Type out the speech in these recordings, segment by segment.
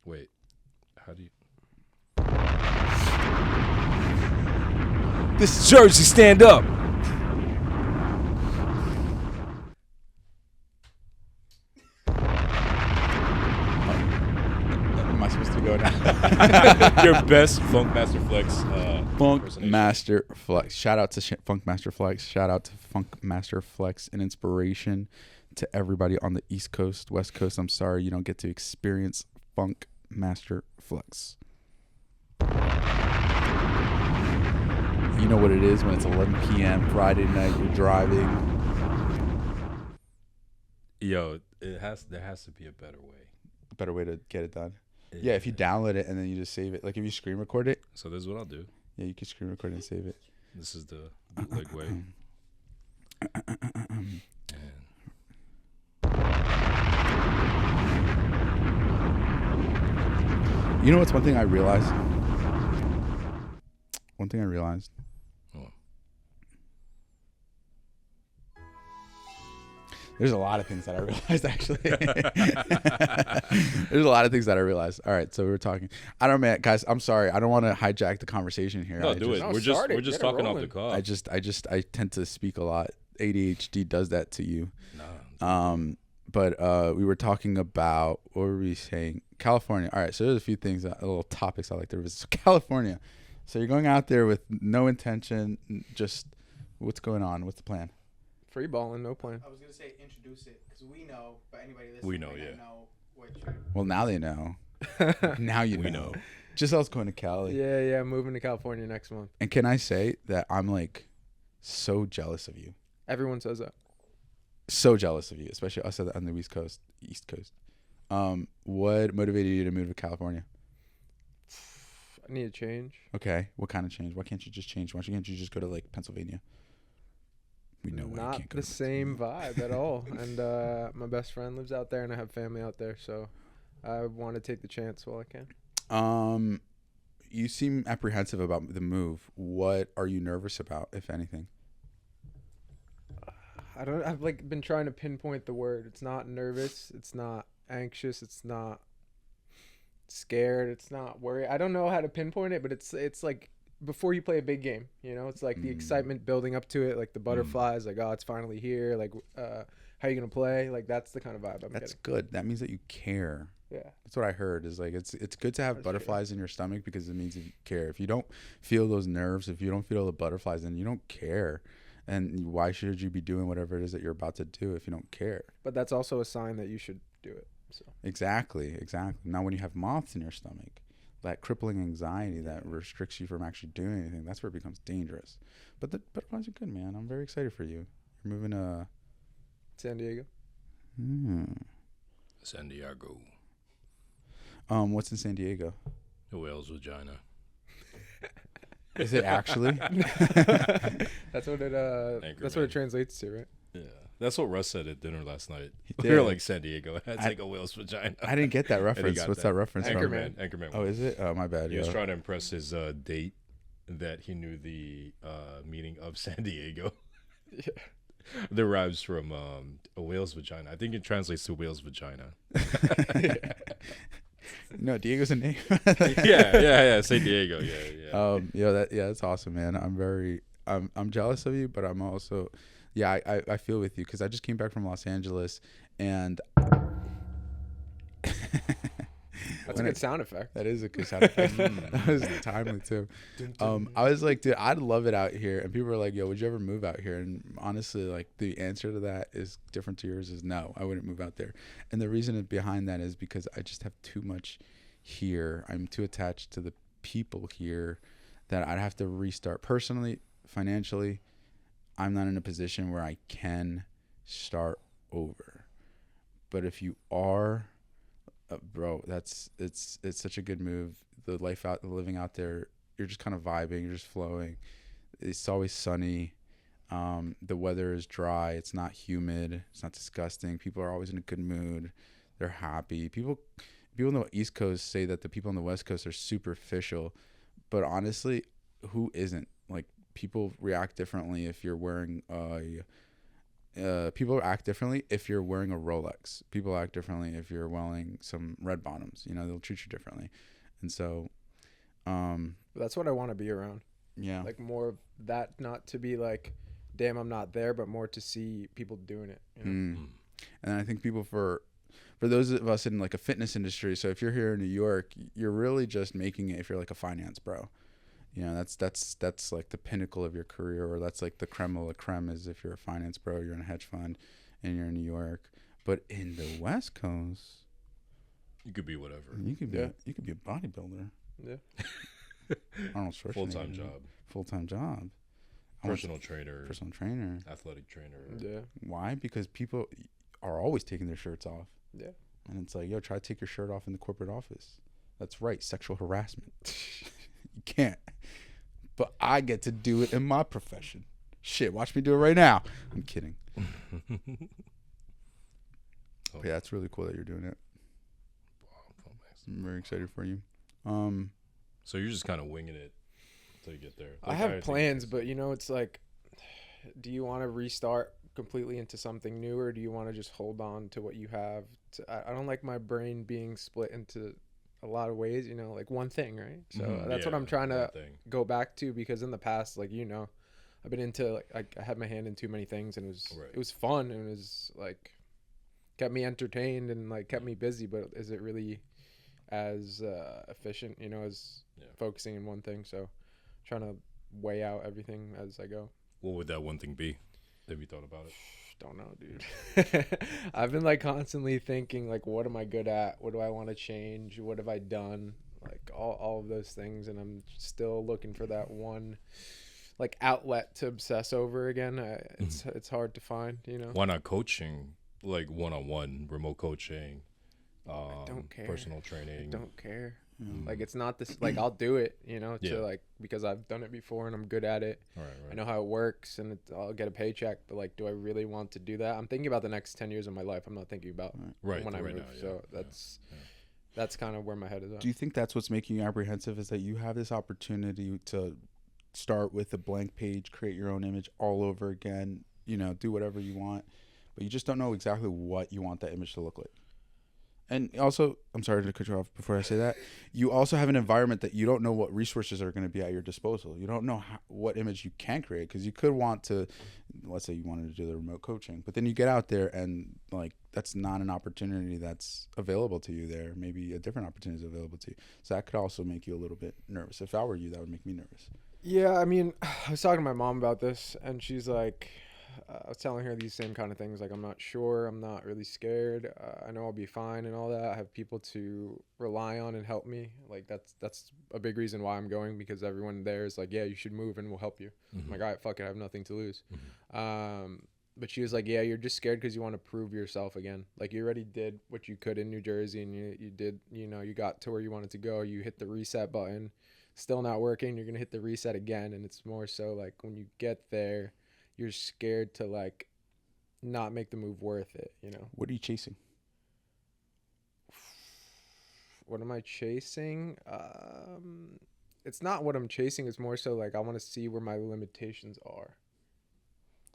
Wait, how do you? This is Jersey, stand up. Am I supposed to go now? Your best Funk Master Flex. Funk impersonation. Master Flex. Shout out to Funk Master Flex. Shout out to Funk Master Flex. An inspiration to everybody on the East Coast, West Coast. I'm sorry you don't get to experience Funk Master Flex. You know what it is when it's 11 p.m. Friday night. You're driving. Yo, there has to be a better way. Better way to get it done. Yeah, if you download it and then you just save it. Like if you screen record it. So this is what I'll do. Yeah, you can screen record it and save it. This is the bootleg way. And you know what's one thing I realized? One thing I realized. Oh. There's a lot of things that I realized, actually. There's a lot of things that I realized. All right, so we were talking. I don't know, man, guys. I'm sorry. I don't want to hijack the conversation here. No, do it. No, We're start it. just Get it talking off the rolling. cuff. I tend to speak a lot. ADHD does that to you. Nah. But we were talking about, what were we saying? California. All right, so there's a few things, little topics I like to revisit. So California. So you're going out there with no intention, just what's going on? What's the plan? Free balling, no plan. I was gonna say introduce it because we know, but anybody listening We know, might not yeah. know what you're. Well, now they know. Now you We know. know. Giselle's going to Cali. Yeah, moving to California next month. And can I say that I'm like so jealous of you. Everyone says that. So jealous of you, especially us on the East Coast. What motivated you to move to California? I need a change. Okay. What kind of change? Why can't you just change? Why can't you just go to like Pennsylvania? We know why you Not can't go the to same vibe at all. And my best friend lives out there, and I have family out there, so I want to take the chance while I can. You seem apprehensive about the move. What are you nervous about, if anything? I've like been trying to pinpoint the word. It's not nervous. It's not anxious. It's not scared. It's not worried. I don't know how to pinpoint it, but it's like before you play a big game, it's like the excitement building up to it, like the butterflies, like, oh, it's finally here. Like, how are you going to play? Like, that's the kind of vibe I'm That's getting. good. That means that you care. Yeah. That's what I heard is like, it's good to have That's butterflies in your stomach because it means that you care. If you don't feel those nerves, if you don't feel the butterflies, then you don't care. And why should you be doing whatever it is that you're about to do if you don't care? But that's also a sign that you should do it. So Exactly. Now, when you have moths in your stomach, that crippling anxiety that restricts you from actually doing anything, that's where it becomes dangerous. But the butterflies are good, man. I'm very excited for you. You're moving to San Diego. San Diego. What's in San Diego? The whale's vagina. Is it actually? That's what it that's what it translates to, right? Yeah. That's what Russ said at dinner last night. did. We were like, San Diego. It's like a whale's vagina. I didn't get that reference. got What's that. that reference from? Anchorman. Oh, is it? Oh, my bad. He was yo. trying to impress his date that he knew the meaning of San Diego. Yeah. Derives from a whale's vagina. I think it translates to whale's vagina. No, Diego's a name. yeah. San Diego. Yeah. That's awesome, man. I'm jealous of you, but I'm also, I feel with you because I just came back from Los Angeles, and That's a good sound effect. that is a good sound effect. That was timely too. I was like, dude, I'd love it out here, and people were like, yo, would you ever move out here? And honestly, like the answer to that is different to yours. Is no, I wouldn't move out there. And the reason behind that is because I just have too much here. I'm too attached to the people here that I'd have to restart personally, financially. I'm not in a position where I can start over. But if you are, bro, it's such a good move. The living out there, you're just kind of vibing, you're just flowing. It's always sunny. The weather is dry. It's not humid. It's not disgusting. People are always in a good mood. They're happy. People on the East Coast say that the people on the West Coast are superficial, but honestly, who isn't? Like, people react differently if you're wearing people act differently if you're wearing a Rolex. People act differently if you're wearing some red bottoms. They'll treat you differently. And so, That's what I want to be around. yeah. Like more of that, not to be like, damn, I'm not there, but more to see people doing it. And I think people for those of us in like a fitness industry, so if you're here in New York, you're really just making it if you're like a finance bro. That's like the pinnacle of your career, or that's like the creme of la creme is if you're a finance bro, you're in a hedge fund and you're in New York. But in the West Coast, you could be whatever. You could be a bodybuilder. Yeah. Arnold Schwarzenegger. Full-time job. Personal trainer. Athletic trainer. Yeah. Why? Because people are always taking their shirts off. Yeah. And it's like, yo, try to take your shirt off in the corporate office. That's right. Sexual harassment. You can't. But I get to do it in my profession. Shit, watch me do it right now. I'm kidding. But yeah, it's really cool that you're doing it. I'm very excited for you. So you're just kind of winging it until you get there. I have plans, but it's like, do you want to restart completely into something new, or do you want to just hold on to what you have? I don't like my brain being split into a lot of ways, like one thing, right? So that's what I'm trying to go back to, because in the past, like, I've been into I had my hand in too many things, and it was fun, and it was like kept me entertained and like kept me busy, but is it really as efficient, as focusing in one thing? So trying to weigh out everything as I go. What would that one thing be? Have you thought about it? Don't know, dude. I've been like constantly thinking, like, what am I good at? What do I want to change? What have I done? Like all of those things, and I'm still looking for that one like outlet to obsess over again. It's hard to find, Why not coaching, like one-on-one, remote coaching? I don't care. Personal training. I don't care. Like, it's not this, like, I'll do it, to like, because I've done it before and I'm good at it. Right. I know how it works, and I'll get a paycheck, but like, do I really want to do that? I'm thinking about the next 10 years of my life. I'm not thinking about when I move. So that's kind of where my head is at. Do you think that's what's making you apprehensive, is that you have this opportunity to start with a blank page, create your own image all over again, do whatever you want, but you just don't know exactly what you want that image to look like? And also, I'm sorry to cut you off before I say that, you also have an environment that you don't know what resources are going to be at your disposal. You don't know what image you can create, because you could want to, let's say you wanted to do the remote coaching, but then you get out there and like, that's not an opportunity that's available to you there. Maybe a different opportunity is available to you. So that could also make you a little bit nervous. If I were you, that would make me nervous. Yeah, I mean, I was talking to my mom about this, and she's like, I was telling her these same kind of things. Like, I'm not sure. I'm not really scared. I know I'll be fine and all that. I have people to rely on and help me. Like, that's a big reason why I'm going, because everyone there is like, yeah, you should move and we'll help you. I'm like, all right, fuck it. I have nothing to lose. But she was like, yeah, you're just scared because you want to prove yourself again. Like, you already did what you could in New Jersey, and you did, you got to where you wanted to go. You hit the reset button. Still not working. You're going to hit the reset again. And it's more so like, when you get there, you're scared to like not make the move worth it, What are you chasing? What am I chasing? It's not what I'm chasing. It's more so like, I want to see where my limitations are.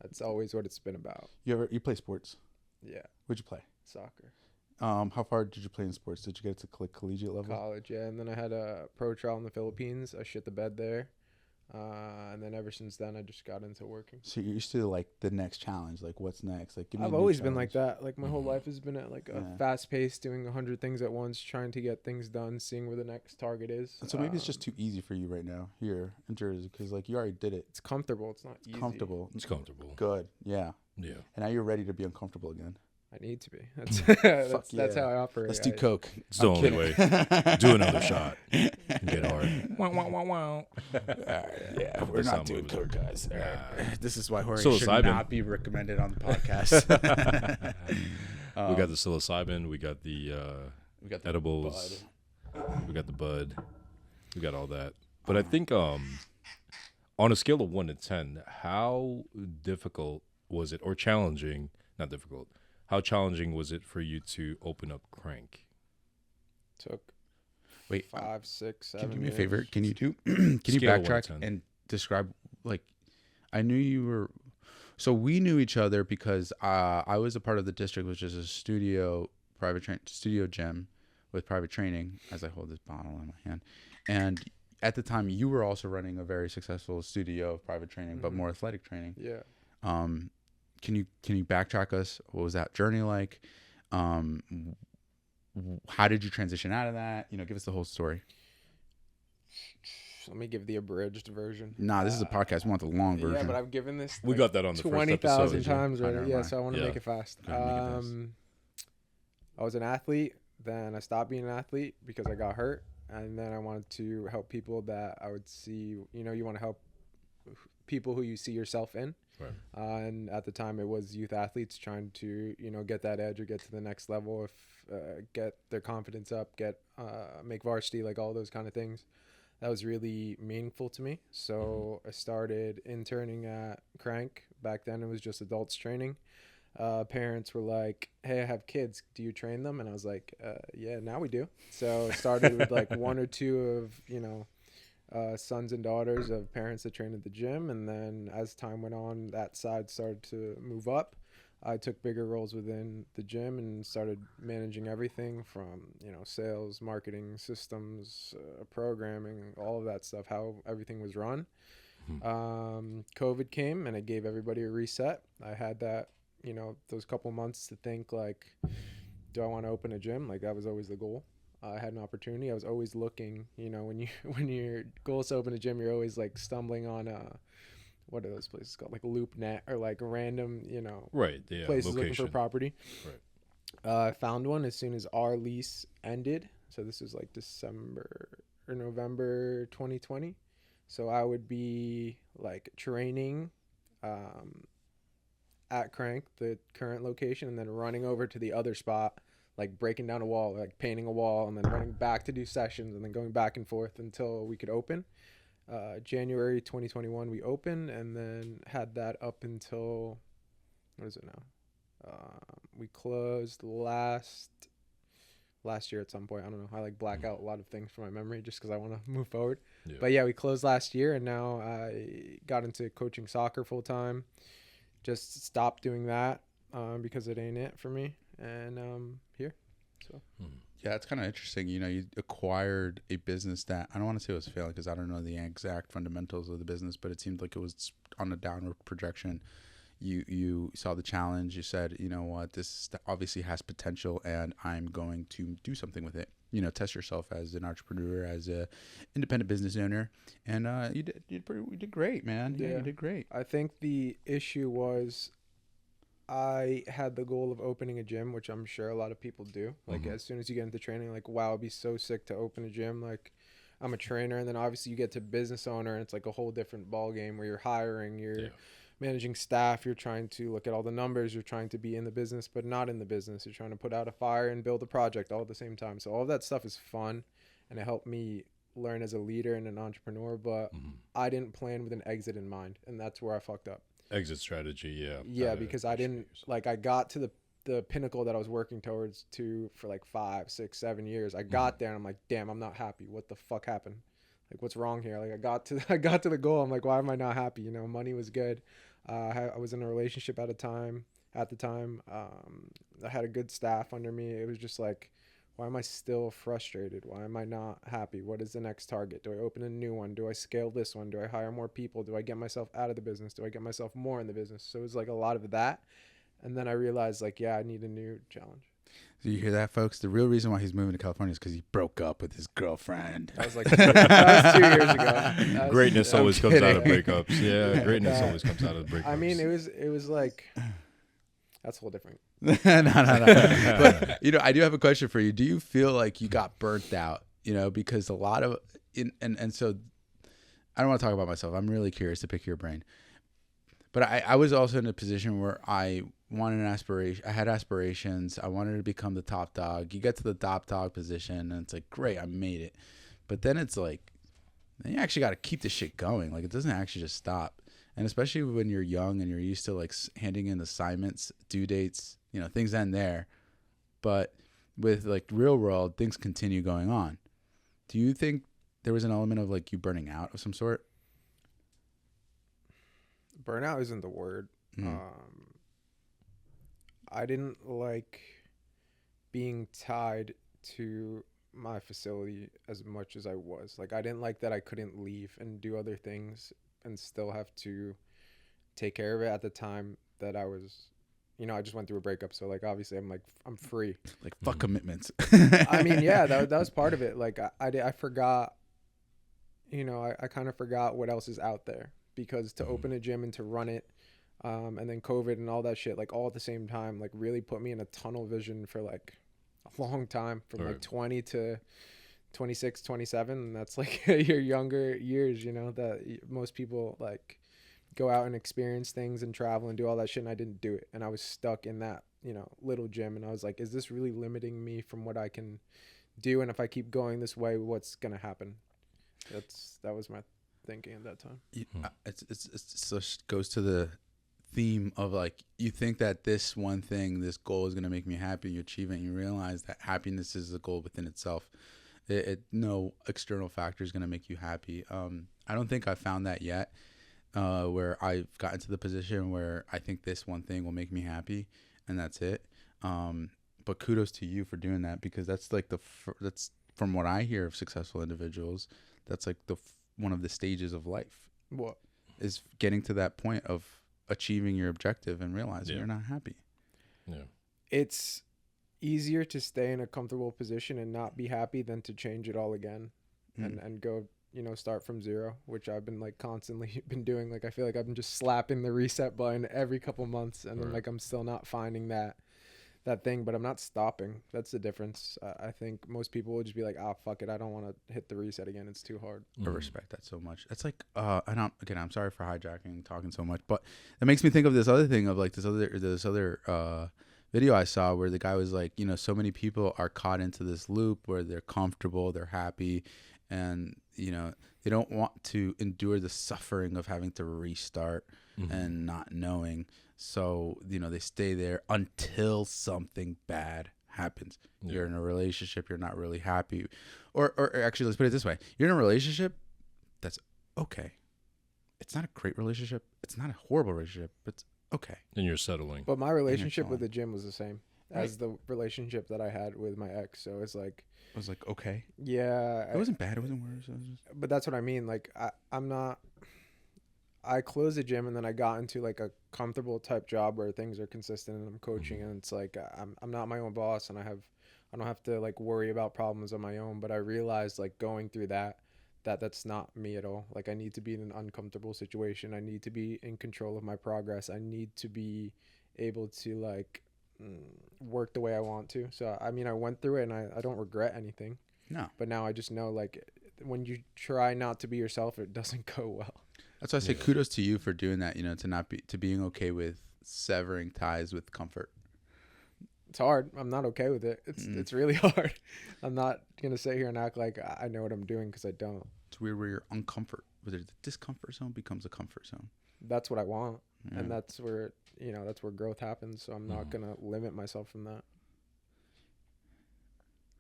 That's always what it's been about. You play sports? Yeah. What'd you play? Soccer. How far did you play in sports? Did you get to collegiate level? College, yeah. And then I had a pro trial in the Philippines. I shit the bed there. And then ever since then, I just got into working. So you're used to like the next challenge, like what's next? Like, I've always been like that. Like, my whole life has been at like a fast pace, doing 100 things at once, trying to get things done, seeing where the next target is. So maybe it's just too easy for you right now here in Jersey, because like you already did it. It's comfortable. It's not easy. It's comfortable. Good. Yeah. Yeah. And now you're ready to be uncomfortable again. I need to be. That's how I operate. Let's do coke. It's the only way. Do another shot. Get hard. Yeah, we're not doing coke, guys. This is why Jorge should Psilocybin. not be recommended on the podcast. We got the psilocybin. We got the edibles. We got the bud. We got all that. But I think on a scale of 1 to 10, how difficult was it, or challenging? Not difficult. How challenging was it for you to open up Crank? Took Wait, 5, 6, 7 Can you do me a years. favor? Can you backtrack 1 to 10. and describe, like, I knew you were, So we knew each other because I was a part of the district, which is a studio gym with private training. As I hold this bottle in my hand, and at the time you were also running a very successful studio of private training, but more athletic training. Yeah. Can you backtrack us? What was that journey like? How did you transition out of that? Give us the whole story. Let me give the abridged version. Nah, this is a podcast. We want the long version. Yeah, but I've given this. We got that on the first 20,000 episode. times Oh, already. Yeah, so I want to make it fast. Okay, make it fast. I was an athlete. Then I stopped being an athlete because I got hurt, and then I wanted to help people that I would see. You want to help people who you see yourself in. Right. And at the time, it was youth athletes trying to get that edge or get to the next level, get their confidence up, make varsity, like all those kind of things. That was really meaningful to me. So I started interning at Crank. Back then, it was just adults training. Parents were like, "Hey, I have kids. Do you train them?" And I was like, "Yeah, now we do." So I started with like one or two of sons and daughters of parents that train at the gym, and then as time went on, that side started to move up. I took bigger roles within the gym and started managing everything from sales, marketing, systems, programming, all of that stuff, how everything was run. COVID came and it gave everybody a reset. I had that those couple months to think like, do I want to open a gym? Like that was always the goal. I had an opportunity. I was always looking, when your goal is to open a gym, you're always like stumbling on what are those places called? Like LoopNet or like random, right, yeah, places location. looking for property. Right. I found one as soon as our lease ended. So this was like November 2020. So I would be like training at Crank, the current location, and then running over to the other spot, like breaking down a wall, like painting a wall, and then running back to do sessions, and then going back and forth until we could open. January 2021 we opened, and then had that up until, what is it now? We closed last year at some point. I don't know. I like black out a lot of things from my memory just because I want to move forward. Yeah. But yeah, we closed last year, and now I got into coaching soccer full time. Just stopped doing that because it ain't it for me, and here. So. Yeah, it's kind of interesting. You acquired a business that I don't want to say it was failing because I don't know the exact fundamentals of the business, but it seemed like it was on a downward projection. You saw the challenge. You said, you know what, this obviously has potential, and I'm going to do something with it. Test yourself as an entrepreneur, as a independent business owner, and you did great, man. Yeah, you did great. I think the issue was, I had the goal of opening a gym, which I'm sure a lot of people do. Like as soon as you get into training, like, wow, it'd be so sick to open a gym. Like I'm a trainer, and then obviously you get to business owner, and it's like a whole different ball game where you're hiring, you're managing staff, you're trying to look at all the numbers, you're trying to be in the business but not in the business, you're trying to put out a fire and build a project all at the same time. So all of that stuff is fun, and it helped me learn as a leader and an entrepreneur, but I didn't plan with an exit in mind, and that's where I fucked up. Exit strategy, because I didn't, like, I got to the pinnacle that I was working towards for like 5, 6, 7 years. I got there and I'm like, damn, I'm not happy. What the fuck happened? Like, what's wrong here? Like, I got to the goal. I'm like, why am I not happy? Money was good. I was in a relationship at the time. I had a good staff under me. It was just like, why am I still frustrated? Why am I not happy? What is the next target? Do I open a new one? Do I scale this one? Do I hire more people? Do I get myself out of the business? Do I get myself more in the business? So it was like a lot of that. And then I realized, like, yeah, I need a new challenge. So you hear that, folks? The real reason why he's moving to California is because he broke up with his girlfriend. That was like 2 years ago. Greatness always comes out of breakups. Yeah, greatness always comes out of breakups. I mean, it was like, that's a whole different. No. But, I do have a question for you. Do you feel like you got burnt out? Because a lot of, and so I don't want to talk about myself. I'm really curious to pick your brain. But I was also in a position where I wanted an aspiration. I had aspirations. I wanted to become the top dog. You get to the top dog position, and it's like, great, I made it. But then it's like, then you actually got to keep this shit going. Like, it doesn't actually just stop. And especially when you're young and you're used to like handing in assignments, due dates, things end there. But with like real world, things continue going on. Do you think there was an element of like you burning out of some sort? Burnout isn't the word. I didn't like being tied to my facility as much as I was. Like, I didn't like that I couldn't leave and do other things and still have to take care of it at the time that I was, I just went through a breakup. So, like, obviously I'm free. Like, fuck commitments. I mean, yeah, that was part of it. Like, I forgot, I kind of forgot what else is out there, because to open a gym and to run it, and then COVID and all that shit, like, all at the same time, like, really put me in a tunnel vision for like a long time, from like 20 to 26, 27. And that's like your younger years, that most people like go out and experience things and travel and do all that shit. And I didn't do it. And I was stuck in that, little gym. And I was like, is this really limiting me from what I can do? And if I keep going this way, what's going to happen? That was my thinking at that time. It's just goes to the theme of, like, you think that this one thing, this goal is going to make me happy, you achieve it, and you realize that happiness is a goal within itself. No external factor is going to make you happy. I don't think I've found that yet, where I've gotten to the position where I think this one thing will make me happy and that's it. But kudos to you for doing that, because that's like that's, from what I hear of successful individuals, that's like one of the stages of life. What is getting to that point of achieving your objective and realizing you're not happy. Yeah. It's easier to stay in a comfortable position and not be happy than to change it all again and go, start from zero, which I've been like constantly been doing. Like, I feel like I've been just slapping the reset button every couple months, and then like I'm still not finding that thing, but I'm not stopping. That's the difference. I think most people would just be like, fuck it, I don't want to hit the reset again, it's too hard. I respect that so much. That's like I'm sorry for hijacking, talking so much, but it makes me think of this other thing of like this other video I saw where the guy was like, so many people are caught into this loop where they're comfortable, they're happy, and they don't want to endure the suffering of having to restart and not knowing. So, they stay there until something bad happens. Yeah. You're in a relationship, you're not really happy. Or actually, let's put it this way. You're in a relationship that's okay. It's not a great relationship. It's not a horrible relationship. It's okay. And you're settling. But my relationship with the gym was the same as the relationship that I had with my ex. So it's like... It was like, okay. Yeah. It wasn't bad. It wasn't worse. But that's what I mean. Like, I'm not... I closed the gym and then I got into like a comfortable type job where things are consistent and I'm coaching and it's like I'm not my own boss and I don't have to like worry about problems on my own. But I realized like going through that's not me at all. Like, I need to be in an uncomfortable situation. I need to be in control of my progress. I need to be able to like work the way I want to. So I mean, I went through it and I don't regret anything. No. But now I just know, like, when you try not to be yourself, it doesn't go well. That's why I say kudos to you for doing that, to being okay with severing ties with comfort. It's hard. I'm not okay with it. It's really hard. I'm not going to sit here and act like I know what I'm doing, because I don't. It's weird where you're uncomfort, whether the discomfort zone becomes a comfort zone. That's what I want. Yeah. And that's where, that's where growth happens. So I'm not going to limit myself from that.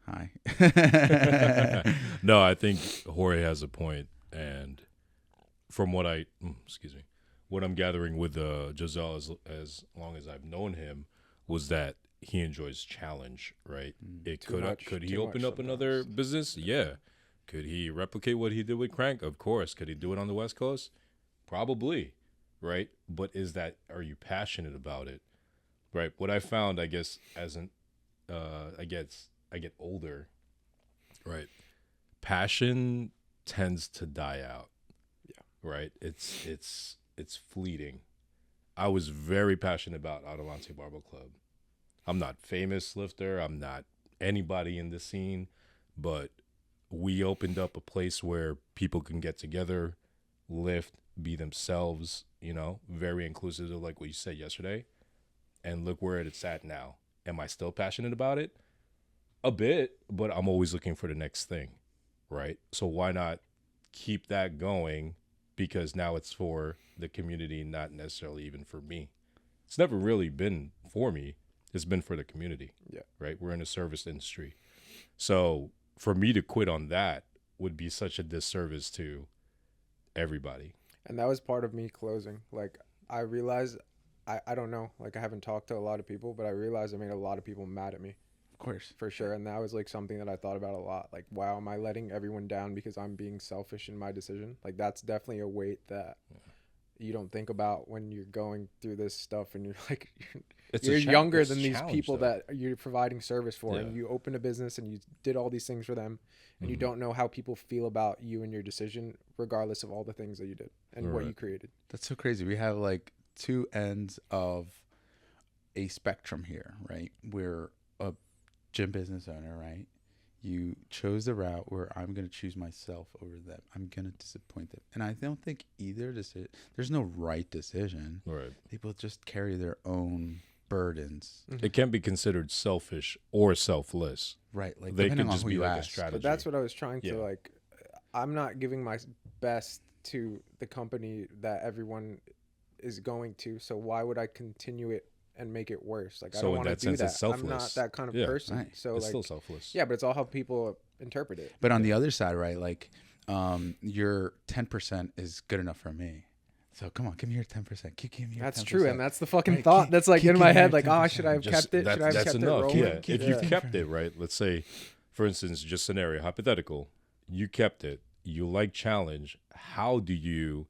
Hi. No, I think Jorge has a point, and from what what I'm gathering with Josel as long as I've known him, was that he enjoys challenge, right? Could he open up another business? Yeah. Could he replicate what he did with Crank? Of course. Could he do it on the West Coast? Probably, right? But are you passionate about it, right? What I found, I guess, I get older, right? Passion tends to die out. Yeah. Right? It's fleeting. I was very passionate about Adelante Barbell Club. I'm not famous lifter. I'm not anybody in the scene, but we opened up a place where people can get together, lift, be themselves, very inclusive of like what you said yesterday. And look where it's at now. Am I still passionate about it? A bit, but I'm always looking for the next thing, right? So why not keep that going? Because now it's for the community, not necessarily even for me. It's never really been for me. It's been for the community. Yeah. Right? We're in a service industry. So for me to quit on that would be such a disservice to everybody. And that was part of me closing. Like, I realized I don't know. Like, I haven't talked to a lot of people, but I realized I made a lot of people mad at me. Of course. For sure. And that was like something that I thought about a lot. Like, wow, am I letting everyone down because I'm being selfish in my decision? Like, that's definitely a weight that you don't think about when you're going through this stuff, and you're like, you're younger than these people that you're providing service for, and you opened a business and you did all these things for them, and you don't know how people feel about you and your decision, regardless of all the things that you did and what you created. That's so crazy. We have like two ends of a spectrum here, right? We're a gym business owner, right? You chose the route where I'm going to choose myself over them. I'm going to disappoint them. And I don't think either decision, there's no right decision. Right. People just carry their own burdens. It can be considered selfish or selfless. Right. Like, they depending could on just who be you like a ask. strategy. But that's what I was trying to, like, I'm not giving my best to the company that everyone is going to. So why would I continue it and make it worse? Like, I don't want to do that. I'm not that kind of person. Right. So it's like, still selfless. Yeah, but it's all how people interpret it. But on the other side, right, like, your 10% is good enough for me. So come on, give me your 10%. Keep giving me your 10%. That's true, and that's the fucking Right, thought that's like in my head. Like, oh, 10%. should I have kept it? Should I have That's kept enough. it rolling? Yeah. If you Yeah. kept it, right? Let's say, for instance, just scenario, hypothetical, you kept it. You like challenge. How do you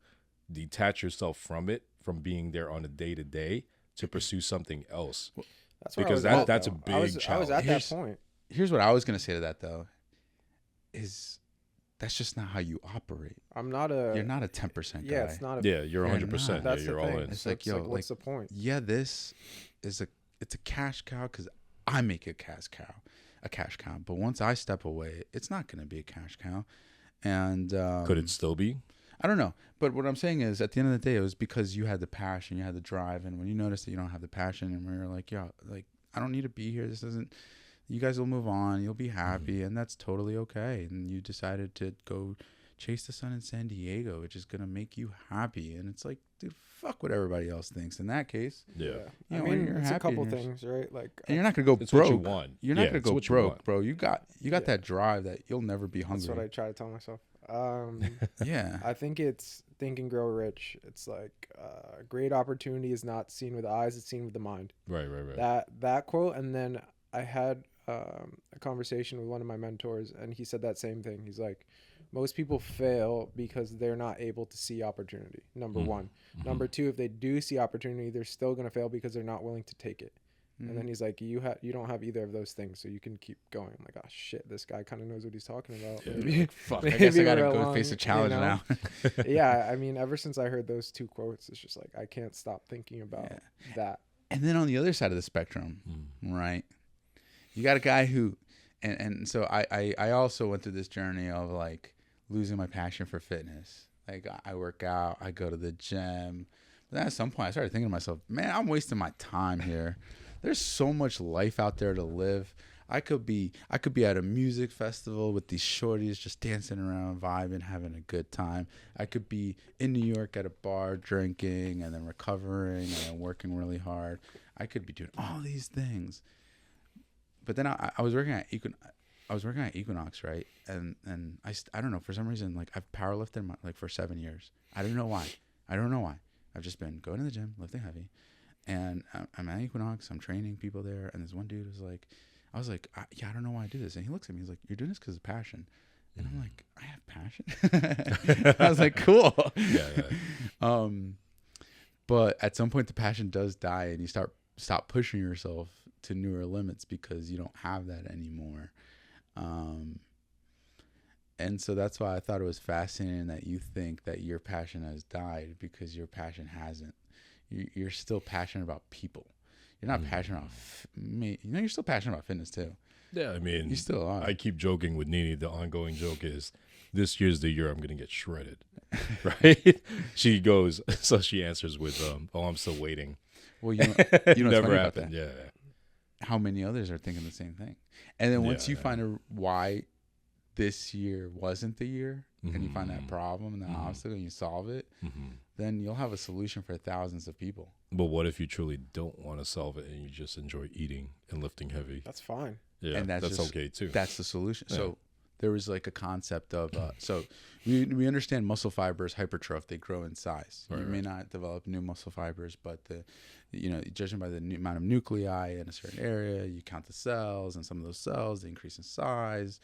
detach yourself from it, from being there on a day-to-day to pursue something else? That's where Because I was at, that's a though. big I was challenge. at that point. Here's what I was going to say to that, though, is that's just not how you operate. I'm not a. You're not a 10% guy. Yeah, it's not a. Yeah, you're 100%. Yeah, That's you're the all thing. in. It's like, yo, what's the point? Yeah, this is it's a cash cow because I make a cash cow. But once I step away, it's not going to be a cash cow. And Could it still be? I don't know. But what I'm saying is, at the end of the day, it was because you had the passion, you had the drive, and when you notice that you don't have the passion, and we're like, yeah, like, I don't need to be here. This isn't. You guys will move on. You'll be happy, and that's totally okay. And you decided to go chase the sun in San Diego, which is gonna make you happy. And it's like, dude, fuck what everybody else thinks. In that case, Yeah. you I know, mean, you're it's happy a couple and you're- things, right? Like, and you're not gonna go It's broke. what you want. You're not Yeah, gonna it's go what you broke, want. bro. You got that drive that you'll never be hungry. that's what I try to tell myself. Yeah. I think it's Think and Grow Rich. It's like, great opportunity is not seen with the eyes; it's seen with the mind. Right. That quote, and then I had a conversation with one of my mentors, and he said that same thing. He's like, most people fail because they're not able to see opportunity. Number one. Number two, if they do see opportunity, they're still gonna fail because they're not willing to take it. And then he's like, you don't have either of those things, so you can keep going. I'm like, oh shit, this guy kind of knows what he's talking about. Yeah. Maybe, Fuck. I guess I gotta we're go along, face a challenge you know? now. Yeah, I mean, ever since I heard those two quotes, it's just like I can't stop thinking about that. And then on the other side of the spectrum, right? You got a guy who, and so I also went through this journey of like losing my passion for fitness. Like, I work out, I go to the gym. But then at some point I started thinking to myself, man, I'm wasting my time here. There's so much life out there to live. I could be at a music festival with these shorties just dancing around, vibing, having a good time. I could be in New York at a bar drinking and then recovering and then working really hard. I could be doing all these things. But then I was working at Equinox, right? And I don't know, for some reason, like, I've powerlifted like for 7 years. I don't know why. I've just been going to the gym, lifting heavy. And I'm at Equinox, I'm training people there, and this one dude was like, I was like, I don't know why I do this. And he looks at me, he's like, you're doing this because of passion. And I'm like, I have passion? I was like, cool. Yeah. But at some point the passion does die, and you stop pushing yourself to newer limits because you don't have that anymore. And so that's why I thought it was fascinating that you think that your passion has died, because your passion hasn't. You're still passionate about people. You're not passionate about me. You know, you're still passionate about fitness too. Yeah, I mean, You still are. I keep joking with Nini. The ongoing joke is, this year's the year I'm going to get shredded, right? She goes, so she answers with, oh, I'm still waiting. Well, you know what's Never funny about happened. that? Yeah. How many others are thinking the same thing? And then once you Yeah. find why this year wasn't the year, and you find that problem and the obstacle and you solve it, then you'll have a solution for thousands of people. But what if you truly don't want to solve it and you just enjoy eating and lifting heavy? That's fine. Yeah, And that's that's just- okay too. That's the solution. Yeah. So there was like a concept of so we understand muscle fibers hypertroph, they grow in size. You may not develop new muscle fibers, but judging by the amount of nuclei in a certain area, you count the cells, and some of those cells, they increase in size.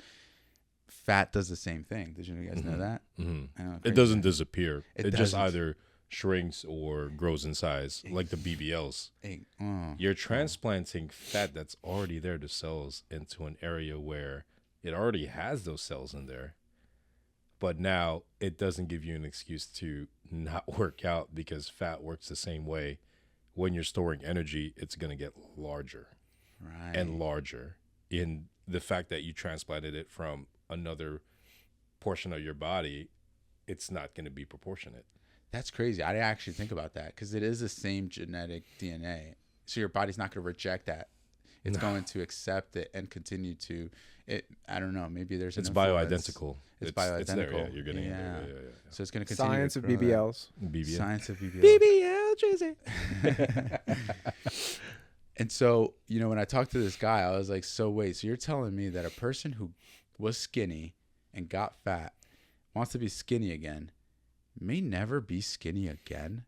Fat does the same thing. Did you guys know that? It doesn't disappear. It just either shrinks or grows in size, like the BBLs. You're transplanting fat that's already there to cells into an area where it already has those cells in there. But now it doesn't give you an excuse to not work out, because fat works the same way. When you're storing energy, it's going to get larger and larger. In the fact that you transplanted it from another portion of your body, it's not going to be proportionate. That's crazy. I didn't actually think about that, because it is the same genetic DNA. So your body's not going to reject that. It's going to accept it and continue to it. I don't know. Maybe there's it's bioidentical. It's bioidentical. It's there, yeah. You're getting it. Yeah. So it's going to continue. Science of BBLs. Science of BBL. BBL, Drizzy. And so, when I talked to this guy, I was like, so wait, so you're telling me that a person who was skinny and got fat wants to be skinny again may never be skinny again?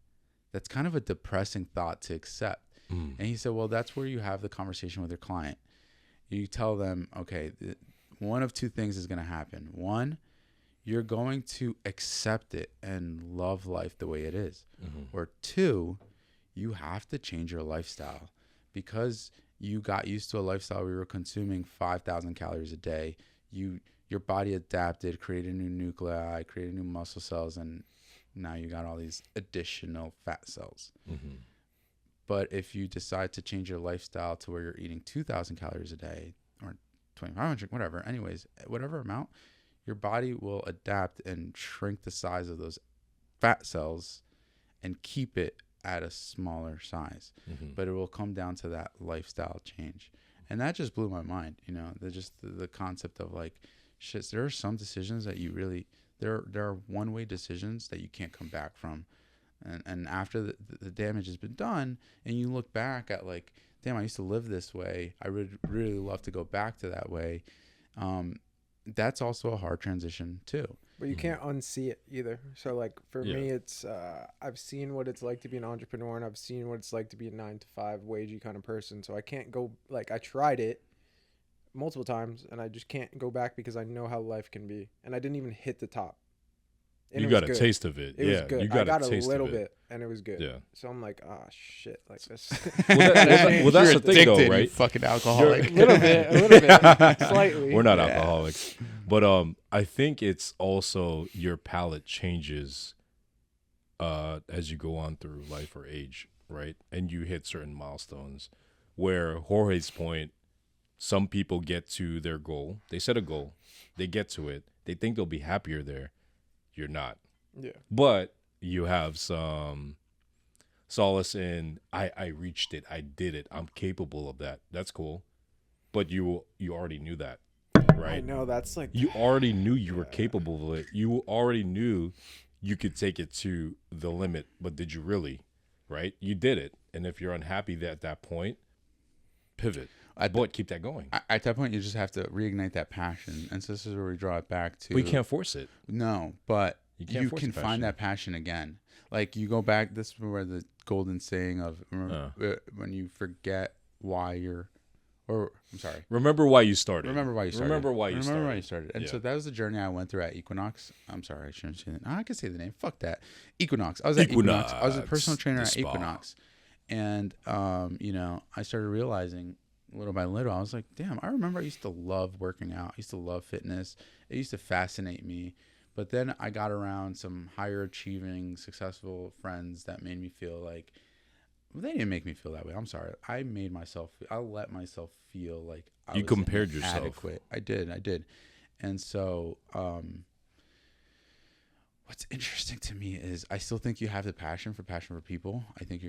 That's kind of a depressing thought to accept. And he said, well, that's where you have the conversation with your client. You tell them, okay, one of two things is going to happen. One, you're going to accept it and love life the way it is. Or two, you have to change your lifestyle, because you got used to a lifestyle where you were consuming 5,000 calories a day. Your body adapted, created new nuclei, created new muscle cells, and now you got all these additional fat cells. But if you decide to change your lifestyle to where you're eating 2,000 calories a day or 2,500, whatever, anyways, whatever amount, your body will adapt and shrink the size of those fat cells and keep it at a smaller size. But it will come down to that lifestyle change. And that just blew my mind, the concept of like, shit, there are some decisions that you really, there are one-way decisions that you can't come back from. And after the damage has been done, and you look back at like, damn, I used to live this way, I would really love to go back to that way. That's also a hard transition too. But you can't unsee it either. So like for me, it's I've seen what it's like to be an entrepreneur, and I've seen what it's like to be a 9-to-5 wagey kind of person. So I can't go, like, I tried it multiple times, and I just can't go back, because I know how life can be, and I didn't even hit the top. And you got a taste of it. It was good. You got a taste little of it. bit, and it was good. Yeah. So I'm like, shit, like this. Well, that's the thing, though, Addicted, right? you fucking alcoholic. A little bit, slightly. We're not alcoholics, but I think it's also your palate changes as you go on through life or age, right? And you hit certain milestones. Where Jorge's point, some people get to their goal. They set a goal, they get to it, they think they'll be happier there. You're not. Yeah. But you have some solace in, I reached it, I did it, I'm capable of that. That's cool. But you already knew that, right? I know, that's like, you already knew you were capable of it. You already knew you could take it to the limit, but did you really? Right? You did it. And if you're unhappy at that point, pivot. But keep that going. At that point, you just have to reignite that passion. And so this is where we draw it back to. We can't force it. No, but you can passion. find that passion again. Like you go back, this is where the golden saying of, when you forget why you're, remember why you started. Remember why you started. And yeah. so that was the journey I went through at Equinox. I'm sorry, I shouldn't say that. I can say the name. Fuck that. Equinox. I was at Equinox. I was a personal trainer at Equinox. And, I started realizing little by little, I was like, damn, I remember I used to love working out. I used to love fitness. It used to fascinate me. But then I got around some higher achieving, successful friends that made me feel like, they didn't make me feel that way. I'm sorry. I let myself feel like I was compared yourself. Adequate. I did. And so, what's interesting to me is I still think you have the passion for people. I think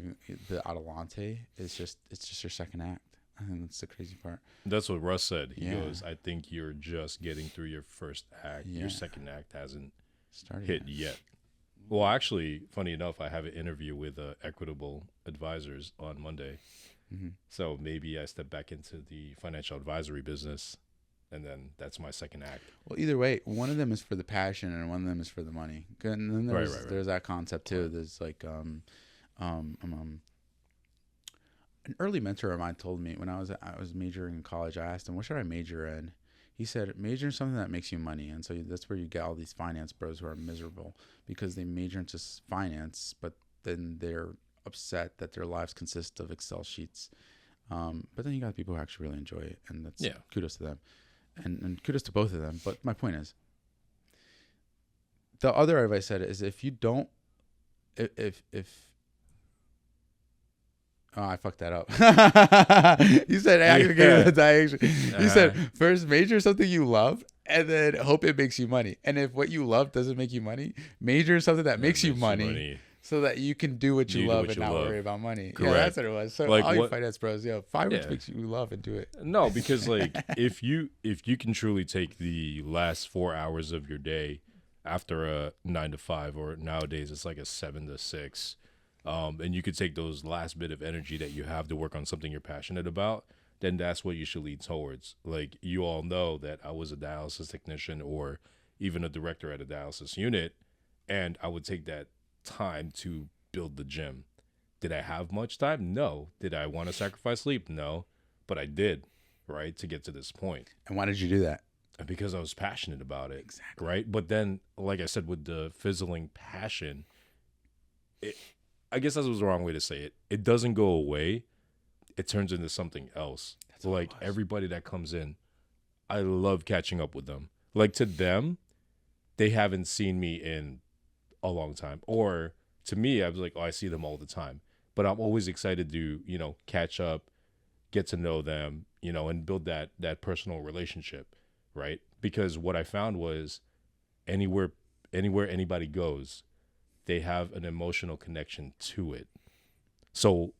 the Adelante is just your second act. I think that's the crazy part. That's what Russ said. He goes, I think you're just getting through your first act. Yeah. Your second act hasn't hit yet. Well, actually, funny enough, I have an interview with Equitable Advisors on Monday. So maybe I step back into the financial advisory business and then that's my second act. Well, either way, one of them is for the passion and one of them is for the money. And then there's that concept too. There's like an early mentor of mine told me when I was majoring in college. I asked him, what should I major in? He said, major in something that makes you money. And so that's where you get all these finance bros who are miserable because they major into finance, but then they're upset that their lives consist of Excel sheets. But then you got people who actually really enjoy it, and that's kudos to them. And kudos to both of them. But my point is, the other advice I said is if you don't, oh, I fucked that up. You said you said first major something you love and then hope it makes you money. And if what you love doesn't make you money, major in something that makes you money so that you can do what you love and not worry about money. Correct. Yeah, that's what it was. So like all you finance bros, find what makes you love and do it. No, because like if you can truly take the last 4 hours of your day after a 9 to 5, or nowadays it's like a 7 to 6. And you could take those last bit of energy that you have to work on something you're passionate about, then that's what you should lead towards. Like, you all know that I was a dialysis technician or even a director at a dialysis unit, and I would take that time to build the gym. Did I have much time? No. Did I want to sacrifice sleep? No. But I did, right, to get to this point. And why did you do that? Because I was passionate about it. Exactly. Right? But then, like I said, with the fizzling passion, I guess that was the wrong way to say it. It doesn't go away. It turns into something else. That's like everybody that comes in, I love catching up with them. Like, to them, they haven't seen me in a long time. Or to me, I was like, oh, I see them all the time. But I'm always excited to, catch up, get to know them, and build that personal relationship, right? Because what I found was anywhere anybody goes, they have an emotional connection to it. So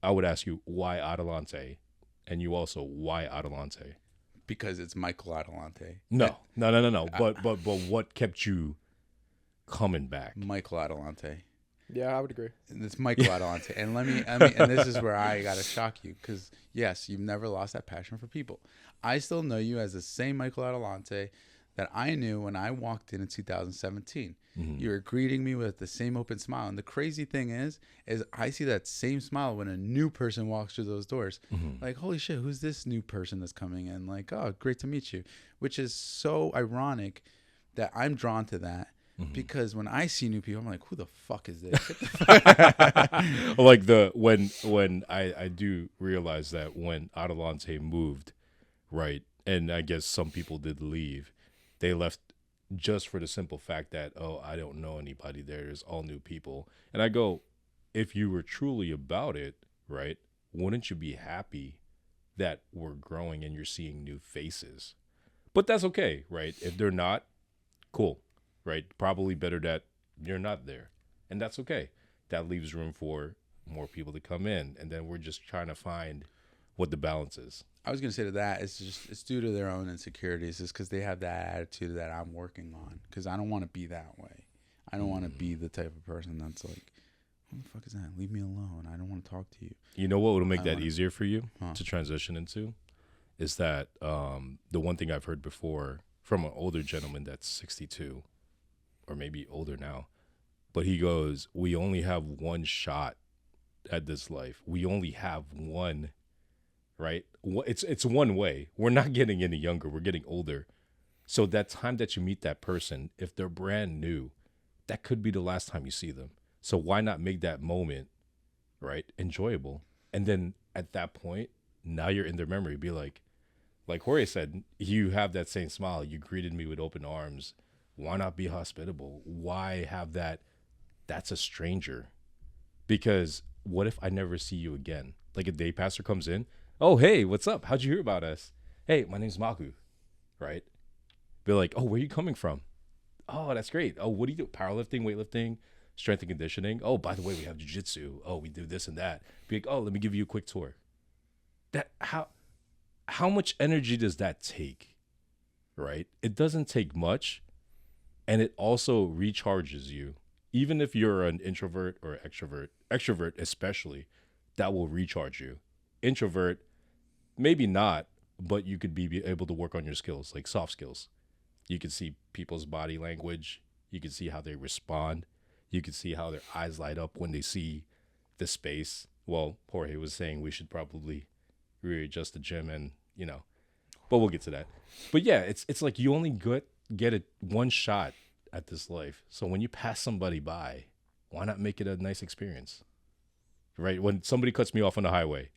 I would ask you, why Adelante? And you also, why Adelante? Because it's Michael Adelante. No. But what kept you coming back? Michael Adelante. Yeah, I would agree. It's Michael Adelante. And let me, and this is where I got to shock you, because yes, you've never lost that passion for people. I still know you as the same Michael Adelante that I knew when I walked in 2017. Mm-hmm. You were greeting me with the same open smile. And the crazy thing is I see that same smile when a new person walks through those doors. Mm-hmm. Like, holy shit, who's this new person that's coming in? Like, oh, great to meet you. Which is so ironic that I'm drawn to that. Mm-hmm. Because when I see new people, I'm like, who the fuck is this? Like when I do realize that when Adelante moved, right, and I guess some people did leave, they left just for the simple fact that, oh, I don't know anybody there. There's all new people. And I go, if you were truly about it, right, wouldn't you be happy that we're growing and you're seeing new faces? But that's okay, right? If they're not, cool, right? Probably better that you're not there. And that's okay. That leaves room for more people to come in. And then we're just trying to find what the balance is. I was going to say to that, it's due to their own insecurities. It's because they have that attitude that I'm working on. Because I don't want to be that way. I don't want to be the type of person that's like, what the fuck is that? Leave me alone. I don't want to talk to you. You know what would make that easier for you to transition into? Is that the one thing I've heard before from an older gentleman that's 62 or maybe older now. But he goes, we only have one shot at this life. We only have one. Right? It's one way. We're not getting any younger. We're getting older. So that time that you meet that person, if they're brand new, that could be the last time you see them. So why not make that moment, right, enjoyable? And then at that point, now you're in their memory. Be like Jorge said, you have that same smile. You greeted me with open arms. Why not be hospitable? Why have that? That's a stranger. Because what if I never see you again? Like a day passer comes in. Oh, hey, what's up? How'd you hear about us? Hey, my name's Maku, right? Be like, oh, where are you coming from? Oh, that's great. Oh, what do you do? Powerlifting, weightlifting, strength and conditioning. Oh, by the way, we have jiu-jitsu. Oh, we do this and that. Be like, oh, let me give you a quick tour. That how much energy does that take, right? It doesn't take much, and it also recharges you. Even if you're an introvert or extrovert especially, that will recharge you. Introvert, maybe not, but you could be able to work on your skills, like soft skills. You could see people's body language. You could see how they respond. You could see how their eyes light up when they see the space. Well, Jorge was saying we should probably readjust the gym and, but we'll get to that. But yeah, it's like you only get it one shot at this life. So when you pass somebody by, why not make it a nice experience? Right? When somebody cuts me off on the highway,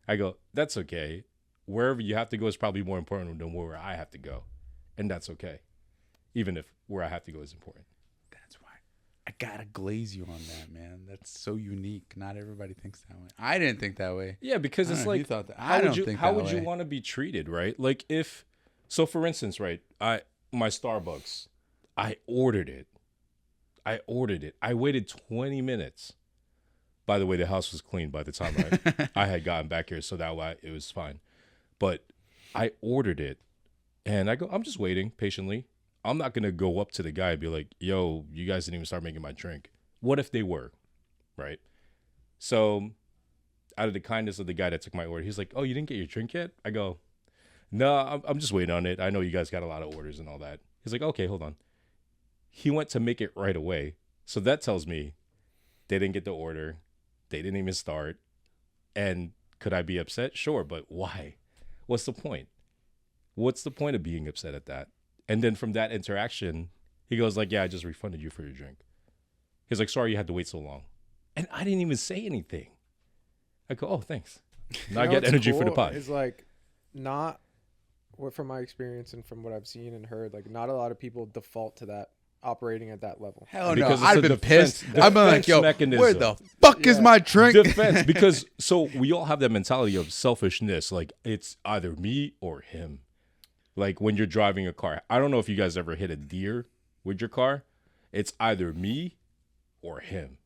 I go, that's okay. Wherever you have to go is probably more important than where I have to go. And that's okay. Even if where I have to go is important. That's why I gotta glaze you on that, man. That's so unique. Not everybody thinks that way. I didn't think that way. Yeah, because it's like, how would you want to be treated, right? Like so for instance, right, my Starbucks, I ordered it. I waited 20 minutes. By the way, the house was clean by the time I had gotten back here, so that way it was fine. But I ordered it, and I'm just waiting patiently. I'm not going to go up to the guy and be like, yo, you guys didn't even start making my drink. What if they were, right? So out of the kindness of the guy that took my order, he's like, oh, you didn't get your drink yet? I go, no, I'm just waiting on it. I know you guys got a lot of orders and all that. He's like, okay, hold on. He went to make it right away. So that tells me they didn't get the order. They didn't even start. And could I be upset? Sure, but why? What's the point? What's the point of being upset at that? And then from that interaction, he goes like, yeah, I just refunded you for your drink. He's like, sorry you had to wait so long. And I didn't even say anything. I go, oh, thanks. Now I get energy for the pot. It's like from my experience and from what I've seen and heard, like not a lot of people default to that, operating at that level. Hell no, I've been pissed. I've been like, yo, mechanism. Where the fuck is my drink? Defense, because so we all have that mentality of selfishness. Like it's either me or him. Like when you're driving a car, I don't know if you guys ever hit a deer with your car. It's either me or him,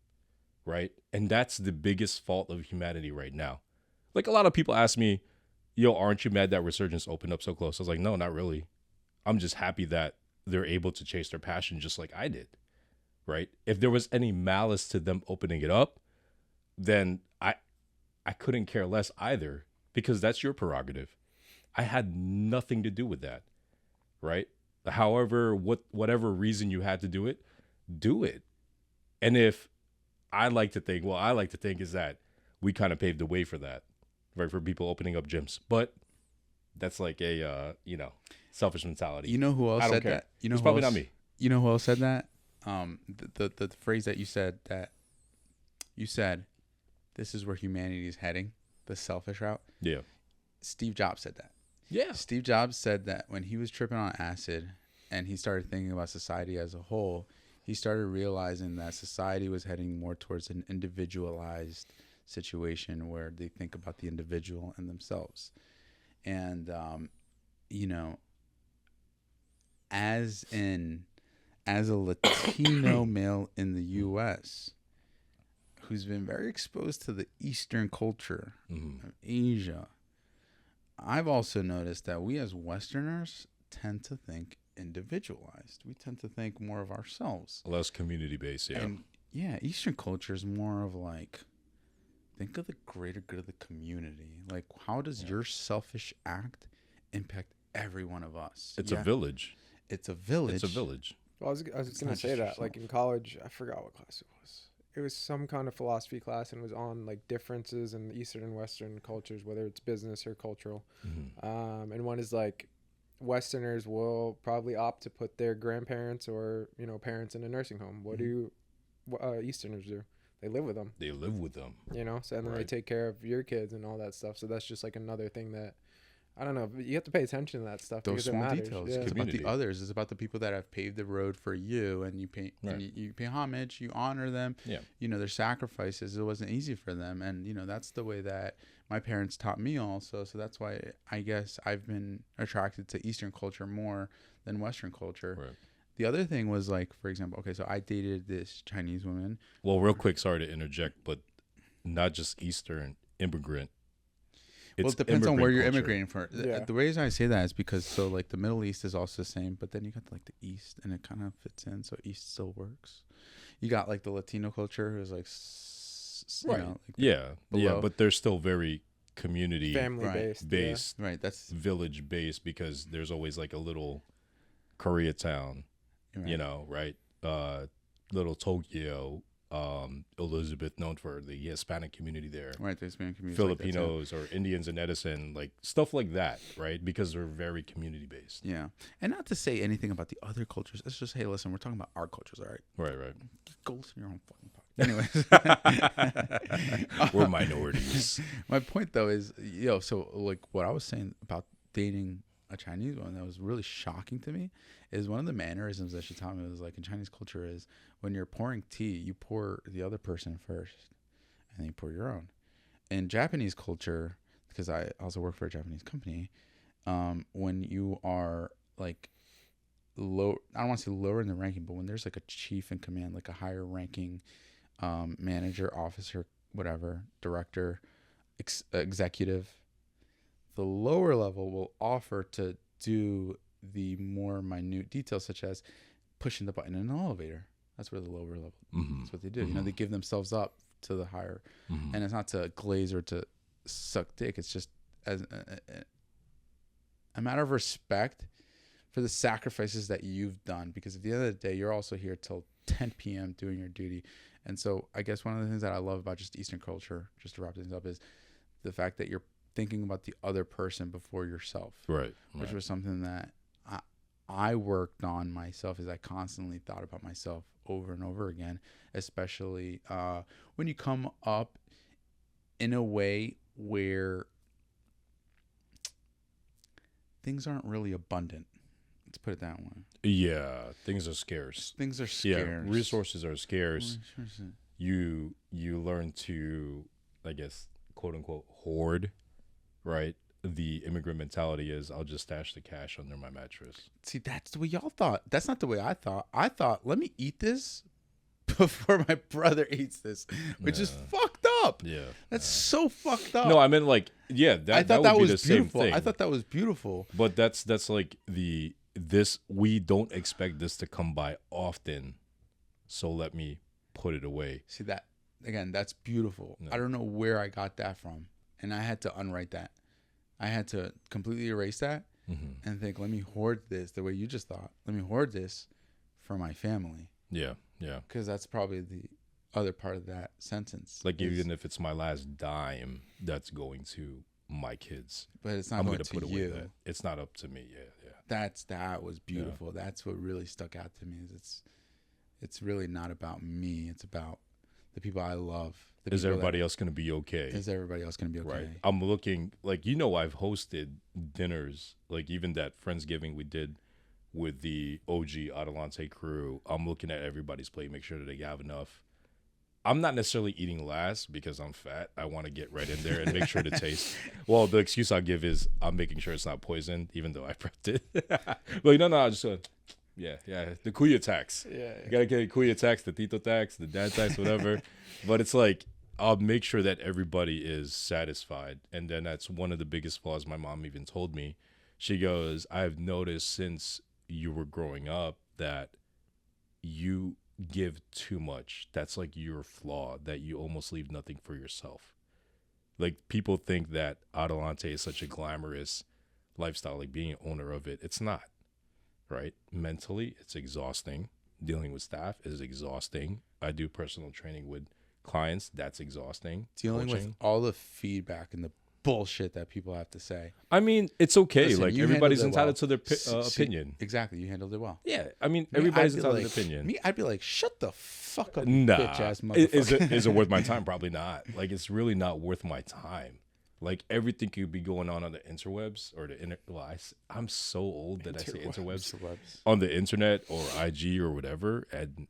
right? And that's the biggest fault of humanity right now. Like a lot of people ask me, yo, aren't you mad that Resurgence opened up so close? I was like, no, not really. I'm just happy that they're able to chase their passion just like I did, right? If there was any malice to them opening it up, then I couldn't care less either, because that's your prerogative. I had nothing to do with that, right? However, whatever reason you had to do it, do it. And if I like to think is that we kind of paved the way for that, right? For people opening up gyms. But that's like a, selfish mentality. You know who else said that? It's probably not me. You know who else said that? The phrase that you said, this is where humanity is heading, the selfish route. Yeah. Steve Jobs said that. Yeah. Steve Jobs said that when he was tripping on acid and he started thinking about society as a whole, he started realizing that society was heading more towards an individualized situation where they think about the individual and themselves. And, as a Latino male in the U.S. who's been very exposed to the Eastern culture of Asia, I've also noticed that we as Westerners tend to think individualized. We tend to think more of ourselves. Less community-based, yeah. And Eastern culture is more of like, think of the greater good of the community. Like, how does your selfish act impact every one of us? It's a village. It's a village. It's a village. Well, I was going to say that. Yourself. Like in college, I forgot what class it was. It was some kind of philosophy class, and it was on like differences in Eastern and Western cultures, whether it's business or cultural. And one is like, Westerners will probably opt to put their grandparents or parents in a nursing home. What do Easterners do? They live with them. So and then they take care of your kids and all that stuff. So that's just like another thing that I don't know. You have to pay attention to that stuff. Those small details. Yeah. It's about the others. It's about the people that have paved the road for you, and you pay you pay homage. You honor them. Yeah. Their sacrifices. It wasn't easy for them, and that's the way that my parents taught me also. So that's why I guess I've been attracted to Eastern culture more than Western culture. Right. The other thing was like, for example, okay, so I dated this Chinese woman. Well, real quick, sorry to interject, but not just Eastern immigrant. Well, it depends on where you're immigrating from. Yeah. The reason I say that is because like the Middle East is also the same, but then you got like the East, and it kind of fits in, so East still works. You got like the Latino culture, who's like, right? But they're still very community family Right. based. Right. That's village based, because there's always like a little Koreatown, right. you know, right? Little Tokyo, Elizabeth, known for the Hispanic community there. Right. The Hispanic community. Filipinos or Indians in Edison, like stuff like that, right? Because they're very community based. Yeah. And not to say anything about the other cultures. It's just, hey, listen, we're talking about our cultures, all right? Right. Go listen to your own fucking podcast. Anyways. We're minorities. My point, though, is, so like what I was saying about dating a Chinese one that was really shocking to me is one of the mannerisms that she taught me was like in Chinese culture is when you're pouring tea, you pour the other person first and then you pour your own. In Japanese culture, because I also work for a Japanese company, when you are like low, I don't want to say lower in the ranking, but when there's like a chief in command, like a higher ranking manager, officer, whatever, director, executive, the lower level will offer to do the more minute details, such as pushing the button in an elevator. That's where the lower level, that's what they do. They give themselves up to the higher, and it's not to glaze or to suck dick. It's just as a matter of respect for the sacrifices that you've done, because at the end of the day, you're also here till 10 p.m. doing your duty. And so I guess one of the things that I love about just Eastern culture, just to wrap things up, is the fact that you're thinking about the other person before yourself. Right. Which was something that I worked on myself, is I constantly thought about myself over and over again, especially when you come up in a way where things aren't really abundant. Let's put it that way. Yeah, things are scarce. Things are scarce. Yeah, resources are scarce. You learn to, I guess, quote unquote, hoard, right? The immigrant mentality is, I'll just stash the cash under my mattress. See, that's the way y'all thought. That's not the way I thought. I thought, let me eat this before my brother eats this, which is fucked up. Yeah. That's so fucked up. No, I mean, like, yeah, I thought that would was be the beautiful. same thing. I thought that was beautiful. But that's like we don't expect this to come by often, so let me put it away. See that again? That's beautiful. No. I don't know where I got that from, and I had to unwrite that. I had to completely erase that and think, let me hoard this the way you just thought. Let me hoard this for my family. Yeah. Because that's probably the other part of that sentence. Like, even if it's my last dime, that's going to my kids. But it's not I'm going gonna to put away you. that. It's not up to me. Yeah. That was beautiful. Yeah. That's what really stuck out to me. Is it's really not about me. It's about the people I love. Is everybody else going to be okay? Is everybody else going to be okay? Right. I'm looking, like, I've hosted dinners, like even that Friendsgiving we did with the OG Adelante crew. I'm looking at everybody's plate, make sure that they have enough. I'm not necessarily eating last because I'm fat. I want to get right in there and make sure to taste. Well, the excuse I'll give is I'm making sure it's not poison, even though I prepped it. Like, no, I just yeah, the Kuya tax. Yeah. You gotta get a Kuya tax, the Tito tax, the dad tax, whatever. But it's like, I'll make sure that everybody is satisfied. And then that's one of the biggest flaws my mom even told me. She goes, I've noticed since you were growing up that you give too much. That's like your flaw, that you almost leave nothing for yourself. Like, people think that Adelante is such a glamorous lifestyle, like being an owner of it. It's not, right? Mentally, it's exhausting. Dealing with staff is exhausting. I do personal training with clients. That's exhausting. Dealing with all the feedback and the bullshit that people have to say. I mean, it's okay. Listen, like, everybody's entitled to their opinion. Exactly. You handled it well. Yeah. I mean, everybody's entitled to their opinion. I'd be like, shut the fuck up, Nah. bitch ass motherfucker. Is it worth my time? Probably not. Like, it's really not worth my time. Like, everything could be going on the interwebs or I'm so old that I say interwebs. On the internet or IG or whatever. And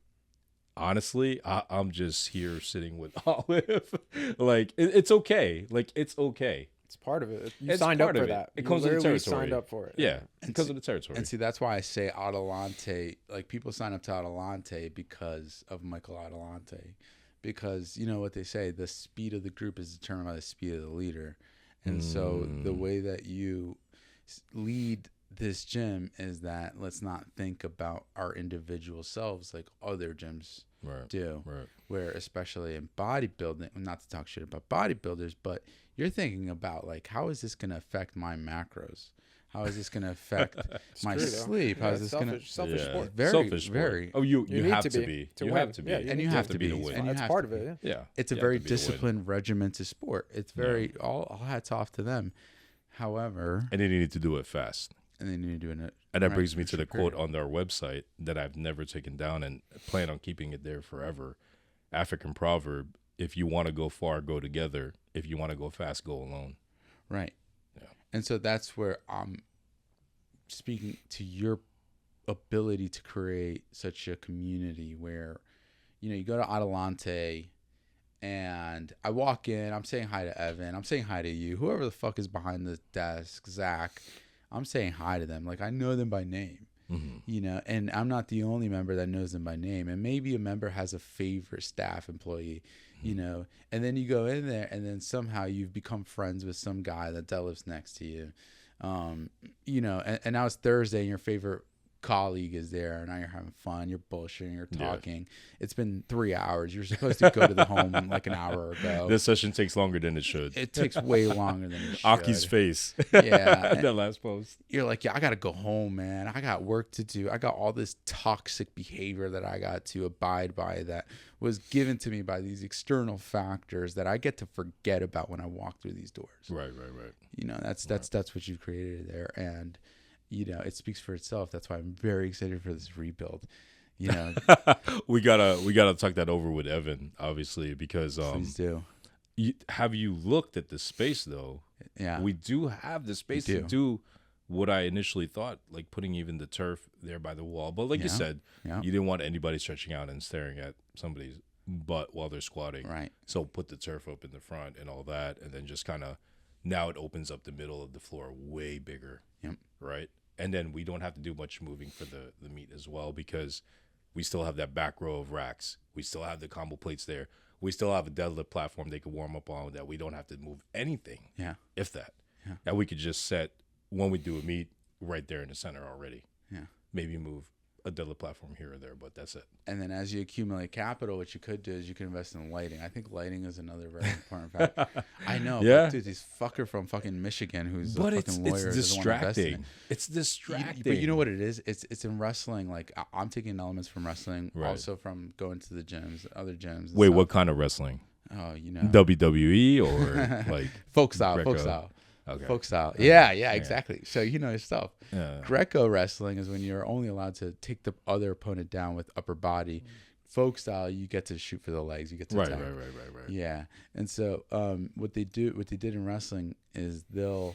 honestly, I'm just here sitting with Olive. Like, it's okay. Like, it's okay. It's part of it. You It's signed up part for of it. that. It You comes with the literally territory. signed up for it. Yeah, because of the territory. And see, that's why I say Adelante. Like, people sign up to Adelante because of Michael Adelante. Because, you know what they say, the speed of the group is determined by the speed of the leader. And so the way that you lead this gym is that let's not think about our individual selves like other gyms do. Right. Where especially in bodybuilding, not to talk shit about bodybuilders, but you're thinking about like, how is this going to affect my macros? How is this going to affect my true, though. sleep? How Yeah, is this going to selfish sport. very, selfish sport. very. Oh, you You need have to to be be. to You win. have to be. Yeah, And you You have to be. to win. And you That's have part to of be. it. Yeah. Yeah. It's a You have very to be to win. disciplined, regimented sport. It's very all hats off to them. However, And they need to do it fast. and then you do it. And that brings me to the quote on their website that I've never taken down and plan on keeping it there forever. African proverb: if you want to go far, go together. If you want to go fast, go alone. Right. Yeah. And so that's where I'm speaking to your ability to create such a community where, you go to Adelante and I walk in, I'm saying hi to Evan, I'm saying hi to you, whoever the fuck is behind the desk, Zach, I'm saying hi to them. Like, I know them by name, and I'm not the only member that knows them by name. And maybe a member has a favorite staff employee, and then you go in there and then somehow you've become friends with some guy that lives next to you. And now it's Thursday and your favorite colleague is there and now you're having fun, you're bullshitting, you're talking. It's been 3 hours. You're supposed to go to the home like an hour ago. This session takes longer than it should. It takes way longer than it should. Aki's face. Yeah. That last post. You're like, yeah, I gotta go home, man. I got work to do. I got all this toxic behavior that I got to abide by that was given to me by these external factors that I get to forget about when I walk through these doors. Right. That's what you've created there. And it speaks for itself. That's why I'm very excited for this rebuild. we gotta talk that over with Evan, obviously, because Please do. have you looked at the space though? Yeah, we do have the space to do what I initially thought, like putting even the turf there by the wall. But like you said, you didn't want anybody stretching out and staring at somebody's butt while they're squatting. Right. So put the turf up in the front and all that, and then just kind of now it opens up the middle of the floor way bigger. Yep. Right. And then we don't have to do much moving for the meat as well, because we still have that back row of racks. We still have the combo plates there. We still have a deadlift platform they can warm up on that we don't have to move anything. Yeah. If that. Yeah. And we could just set, when we do a meet, right there in the center already. Yeah. Maybe move a deadlift platform here or there, but that's it. And then as you accumulate capital, what you could do is you can invest in lighting. I think lighting is another very important factor. I know. Yeah. But dude, this fucker from fucking Michigan who's But a it's fucking lawyer doesn't want to invest in it. distracting. It's distracting. But you know what it is? It's in wrestling. Like, I'm taking elements from wrestling, Right. also from going to the gyms, other gyms. and Wait, stuff. what kind of wrestling? Oh, WWE or like folk style, Greco? folk style. Okay. Folk style. Yeah, exactly. So you know your stuff. Yeah. Greco wrestling is when you're only allowed to take the other opponent down with upper body. Folk style, you get to shoot for the legs. You get to Right. attack. Right. Yeah. And so what they did in wrestling is the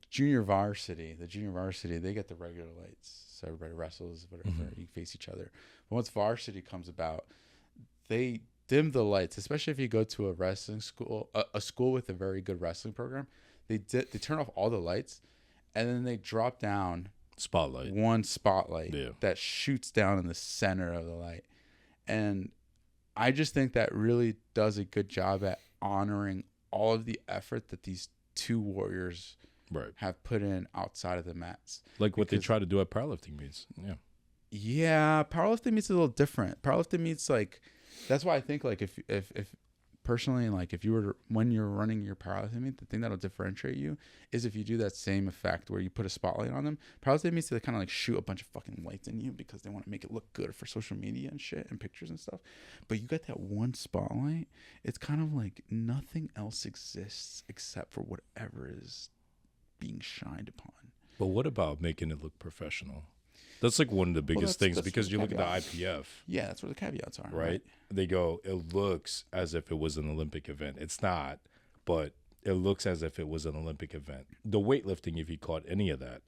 junior varsity, they get the regular lights. So everybody wrestles, whatever, you face each other. But once varsity comes about, they dim the lights, especially if you go to a wrestling school, a school with a very good wrestling program. They turn off all the lights, and then they drop down Spotlight. one spotlight Yeah. that shoots down in the center of the light. And I just think that really does a good job at honoring all of the effort that these two warriors Right. have put in outside of the mats. Like what they try to do at powerlifting meets. Yeah. Yeah, powerlifting meets a little different. Powerlifting meets, like, that's why I think, like, if personally, like, if you were when you're running your powerlifting meet, the thing that'll differentiate you is if you do that same effect where you put a spotlight on them. Powerlifting meets, they kind of like shoot a bunch of fucking lights in you because they want to make it look good for social media and shit and pictures and stuff. But you got that one spotlight. It's kind of like nothing else exists except for whatever is being shined upon. But what about making it look professional? That's like one of the biggest things, because you look at the IPF. Yeah, that's where the caveats are. Right? They go, it looks as if it was an Olympic event. It's not, but it looks as if it was an Olympic event. The weightlifting, if you caught any of that,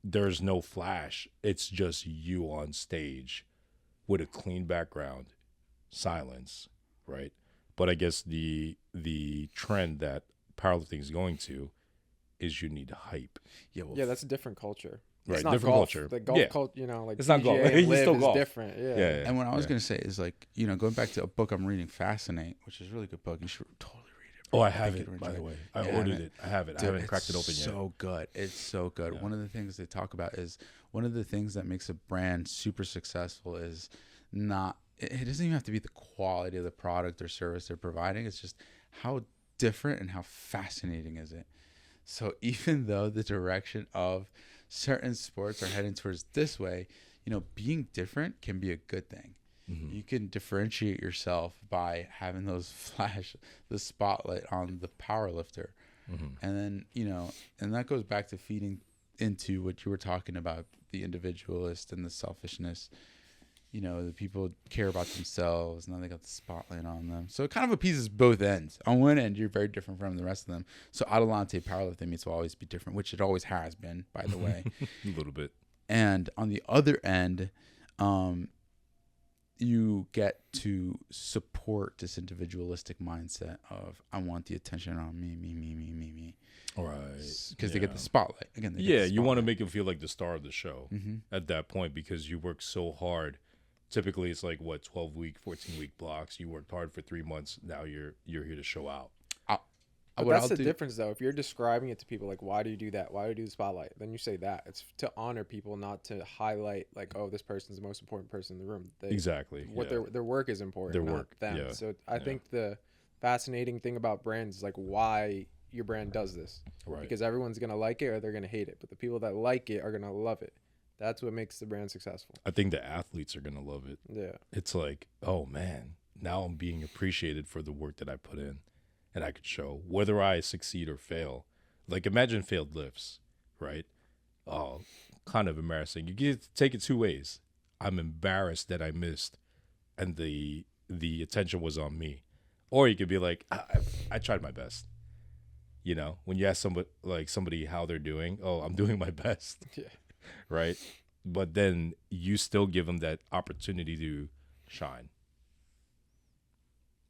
there's no flash. It's just you on stage with a clean background, silence, right? But I guess the trend that powerlifting is going to is you need hype. Yeah, well, Yeah, that's a different culture. Right, It's not different golf. culture. The golf Yeah. culture, like It's not golf. PGA and It's Live still is golf. different. Yeah. Yeah. And what I was going to say is, like, going back to a book I'm reading, Fascinate, which is a really good book. You should totally read it. Oh, I think have you'd it, by enjoy the way. I Yeah, ordered man. it. I have it. I Dude, haven't cracked it open It's yet. so good. It's so good. Yeah. One of the things they talk about is one of the things that makes a brand super successful is not, it doesn't even have to be the quality of the product or service they're providing. It's just how different and how fascinating is it? So even though the direction of certain sports are heading towards this way, being different can be a good thing. You can differentiate yourself by having the spotlight on the power lifter. And then, and that goes back to feeding into what you were talking about, the individualist and the selfishness. The people care about themselves. Now they got the spotlight on them. So it kind of appeases both ends. On one end, you're very different from the rest of them. So Adelante powerlifting means will always be different, which it always has been, by the way. A little bit. And on the other end, you get to support this individualistic mindset of, I want the attention on me. All right. Because they get the spotlight. Again, you want to make them feel like the star of the show Mm-hmm. at that point because you work so hard. Typically, it's like, 12-week, 14-week blocks. You worked hard for 3 months. Now you're here to show out. But that's the difference, though. If you're describing it to people, like, why do you do that? Why do you do the spotlight? Then you say that. It's to honor people, not to highlight, like, oh, this person's the most important person in the room. Exactly. Their work is important, Their not work, them. yeah. So I think the fascinating thing about brands is, like, why your brand does this. Right. Because everyone's going to like it or they're going to hate it. But the people that like it are going to love it. That's what makes the brand successful. I think the athletes are going to love it. Yeah. It's like, oh, man, now I'm being appreciated for the work that I put in. And I could show whether I succeed or fail. Like, imagine failed lifts, right? Oh, kind of embarrassing. You get to take it two ways. I'm embarrassed that I missed, and the attention was on me. Or you could be like, I tried my best. When you ask somebody how they're doing, oh, I'm doing my best. Yeah. Right? But then you still give them that opportunity to shine.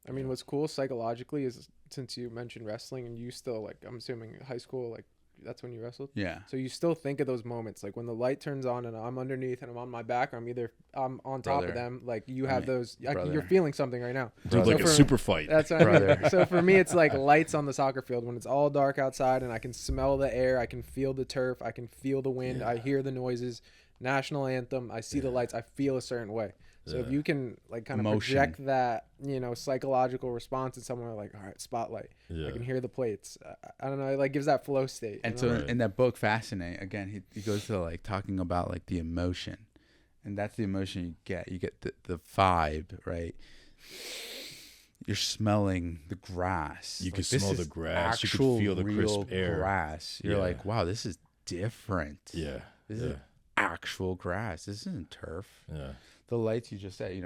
I mean, what's cool psychologically is, since you mentioned wrestling and you still, like, I'm assuming high school, like, that's when you wrestled? Yeah. So you still think of those moments, like when the light turns on and I'm underneath and I'm on my back, or I'm on top of them. Like, you have those, you're feeling something right now. Dude, like a super fight. That's what I mean. So for me, it's like lights on the soccer field when it's all dark outside and I can smell the air, I can feel the turf, I can feel the wind, I hear the noises, national anthem, I see the lights, I feel a certain way. So if you can, like, kind of project that, psychological response in someone, like, all right, spotlight. I can hear the plates. I don't know. It, like, gives that flow state. And so in that book, Fascinate, again, he goes to, like, talking about, like, the emotion. And that's the emotion you get. You get the vibe, right? You're smelling the grass. You can smell the grass. You can feel the crisp air. Grass. You're like, wow, this is different. Yeah. This is actual grass. This isn't turf. Yeah. The lights you just said,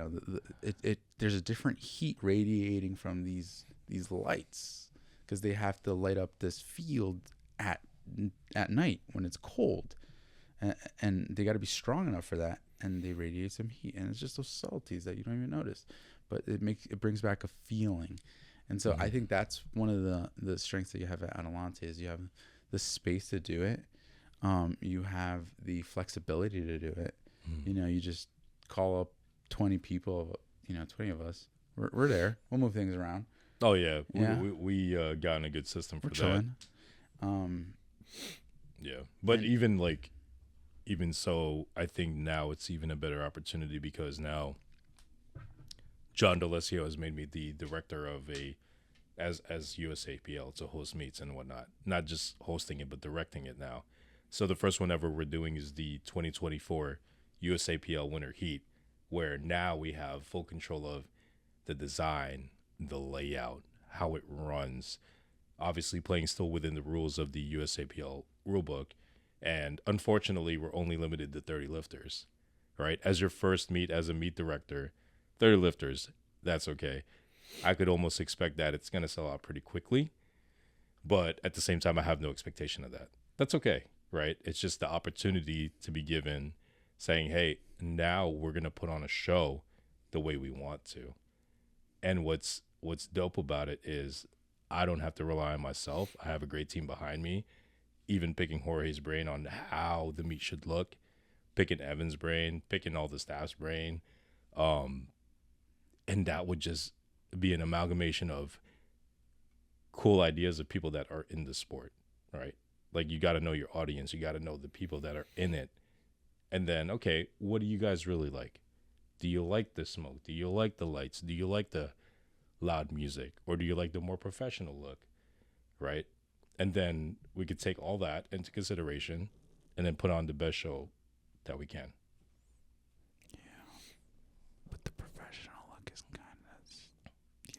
there's a different heat radiating from these lights because they have to light up this field at night when it's cold, and they got to be strong enough for that, and they radiate some heat, and it's just those subtleties that you don't even notice, but it brings back a feeling, and so I think that's one of the strengths that you have at Adelante is you have the space to do it, you have the flexibility to do it, you just call up 20 people, 20 of us. We're there. We'll move things around. Oh, yeah. We got in a good system for that. Yeah. But even so, I think now it's even a better opportunity because now John D'Alessio has made me the director of as USAPL to host meets and whatnot. Not just hosting it, but directing it now. So the first one ever we're doing is the 2024 USAPL Winter Heat, where now we have full control of the design, the layout, how it runs, obviously playing still within the rules of the USAPL rulebook. And unfortunately, we're only limited to 30 lifters, right? As your first meet as a meet director, 30 lifters, that's okay. I could almost expect that it's going to sell out pretty quickly. But at the same time, I have no expectation of that. That's okay, right? It's just the opportunity to be given saying, hey, now we're going to put on a show the way we want to. And what's dope about it is I don't have to rely on myself. I have a great team behind me, even picking Jorge's brain on how the meet should look, picking Evan's brain, picking all the staff's brain. And that would just be an amalgamation of cool ideas of people that are in the sport, right? Like, you got to know your audience. You got to know the people that are in it. And then, okay, what do you guys really like? Do you like the smoke? Do you like the lights? Do you like the loud music? Or do you like the more professional look? right? And then we could take all that into consideration and then put on the best show that we can. But the professional look is kind of,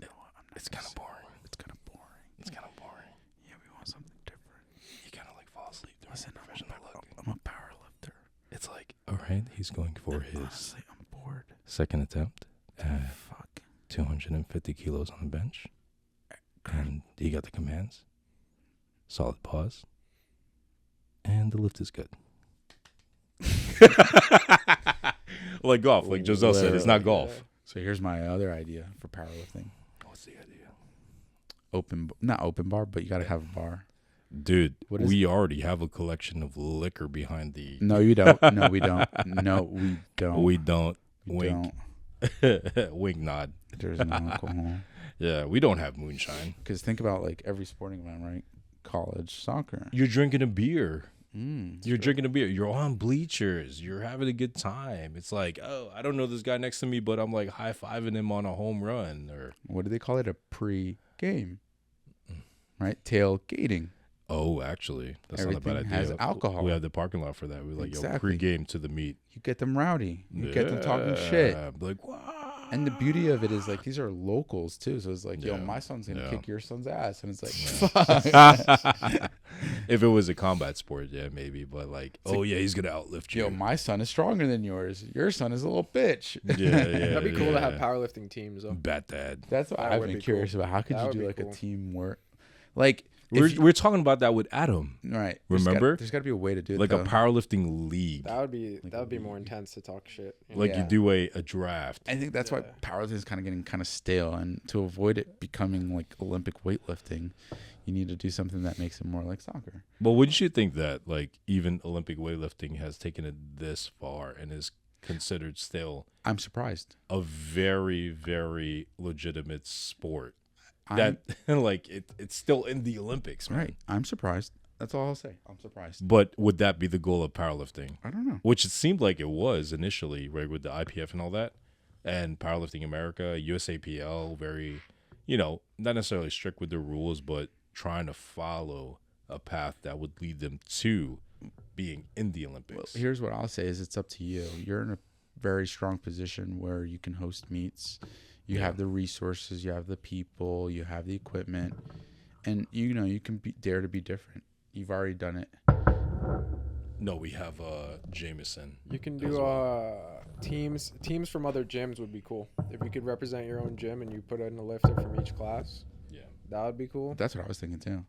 you know what? It's kind of boring. It's kind of boring. It's kind of boring. Yeah, we want something different. You kind of like fall asleep during Listen, the professional look. I'm a power lifter. It's like, all right, he's going for his Honestly, I'm bored. second attempt at Fuck. 250 kilos on the bench. And he got the commands. Solid pause. And the lift is good. Like golf, like Josel said, it's not golf. So here's my other idea for powerlifting. What's the idea? Not open bar, but you got to have a bar. Dude, What is we already have a collection of liquor behind the... No, you don't. No, we don't. No, we don't. We don't. We Wink. don't. Wink nod. There's no alcohol. Yeah, we don't have moonshine. Because think about like every sporting event, right? College soccer. You're drinking a beer. Mm. You're drinking a beer. You're on bleachers. You're having a good time. It's like, oh, I don't know this guy next to me, but I'm like high-fiving him on a home run. Or What do they call it? A pre-game, right? Tailgating. oh, actually, that's Everything not a bad idea. has alcohol. We have the parking lot for that. We like, yo, Exactly. pre-game to the meet. You get them rowdy. You get them talking shit. Like, wow. And the beauty of it is like these are locals too. So it's like, yo, Yeah. my son's gonna Yeah. kick your son's ass, and it's like, Yeah. fuck. If it was a combat sport, yeah, maybe. But like, oh yeah, he's gonna outlift you. Yo, my son is stronger than yours. Your son is a little bitch. yeah. That'd be cool to have yeah. powerlifting teams though. Bat dad. That's what That I've would been be curious about. How could That you would do be like cool. a teamwork? Like, if We're talking about that with Adam. right? Remember? There's got to be a way to do it. Like though. a powerlifting league. That would be more intense to talk shit. you know? Like Yeah. you do a draft. I think that's why Yeah. powerlifting is kind of getting kind of stale, and to avoid it becoming like Olympic weightlifting, you need to do something that makes it more like soccer. But wouldn't you think that like even Olympic weightlifting has taken it this far and is considered still I'm surprised. a very, very legitimate sport? I'm, That like it's still in the Olympics, man. right. I'm surprised. That's all I'll say. I'm surprised. But would that be the goal of powerlifting? I don't know. Which it seemed like it was initially, right, with the IPF and all that, and Powerlifting America, USAPL, very, not necessarily strict with the rules, but trying to follow a path that would lead them to being in the Olympics. Well, here's what I'll say: is it's up to you. You're in a very strong position where you can host meets. You have the resources, you have the people, you have the equipment, and you can dare to be different. You've already done it. No, we have Jameson. You can as do well. teams from other gyms would be cool. If you could represent your own gym and you put in a lifter from each class, Yeah. that would be cool. That's what I was thinking too.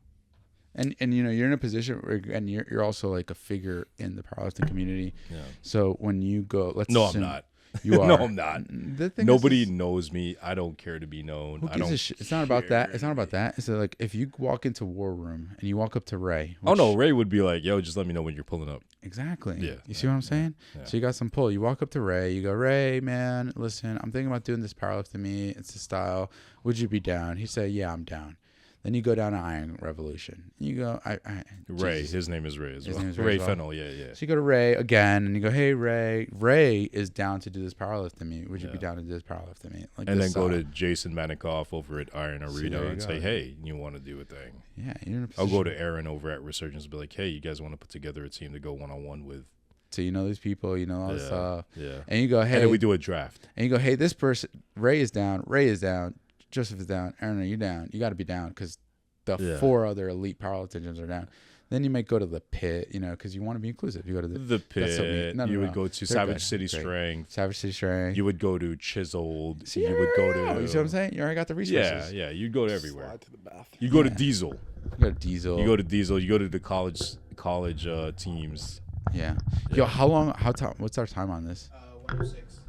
And you're in a position where, and you're also like a figure in the powerlifting community. Yeah. So when you go, No, I'm assume not. You are. No, I'm not. The thing Nobody is, knows me. I don't care to be known. who I gives don't a shit? It's not about that. care. It's not about that. It's like if you walk into War Room and you walk up to Ray. Oh no, which- Ray would be like, "Yo, just let me know when you're pulling up." Exactly. Yeah, You see what I'm saying? yeah. So you got some pull. You walk up to Ray. You go, Ray, man, listen, I'm thinking about doing this powerlifting meet. It's a style. Would you be down? He said, yeah, I'm down. Then you go down to Iron Revolution. You go, Ray, Jesus. his name is Ray as His well. name is Ray Ray as well. Fennel, yeah. So you go to Ray again, and you go, hey, Ray. Ray is down to do this powerlifting meet. Would you be Yeah. down to do this powerlifting meet? Like And then this go style. to Jason Manikoff over at Iron See, Arena there you and go. say, "Hey, you want to do a thing?" Yeah, you're in a I'll position. go to Aaron over at Resurgence and be like, "Hey, you guys want to put together a team to go 1-on-1 with?" So you know these people, you know all this stuff. Yeah. And you go, hey. And then we do a draft. And you go, hey, this person, Ray is down. Joseph is down. Aaron, are you down? You got to be down because the Yeah. 4 other elite powerlifters are down. Then you might go to the pit, because you want to be inclusive. You go to The that's so Pit. mean. No, you would no. go to They're Savage good. City Great. Strength. Savage City Strength. You would go to Chiseled. See, you would go to. you see what I'm saying? You already got the resources. Yeah. You'd go to everywhere. Slide to the bathroom. You go to Yeah. Diesel. You go to Diesel. You go to Diesel. You go to the college teams. yeah. Yeah. Yo, what's our time on this? 106.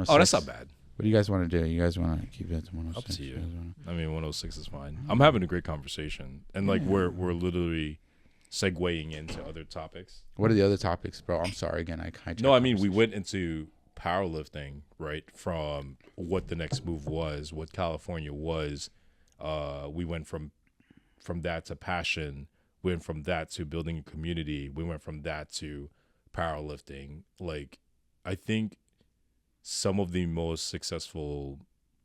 Oh, that's not bad. What do you guys want to do? You guys want to keep it to 106? Up to you. guys wanna- I mean, 106 is fine. I'm having a great conversation, and like Yeah. we're literally segueing into other topics. What are the other topics, bro? I'm sorry again. I hijacked No, I mean we conversation. went into powerlifting, right? From what the next move was, what California was. We went from that to passion. We went from that to building a community. We went from that to powerlifting. Like, I think some of the most successful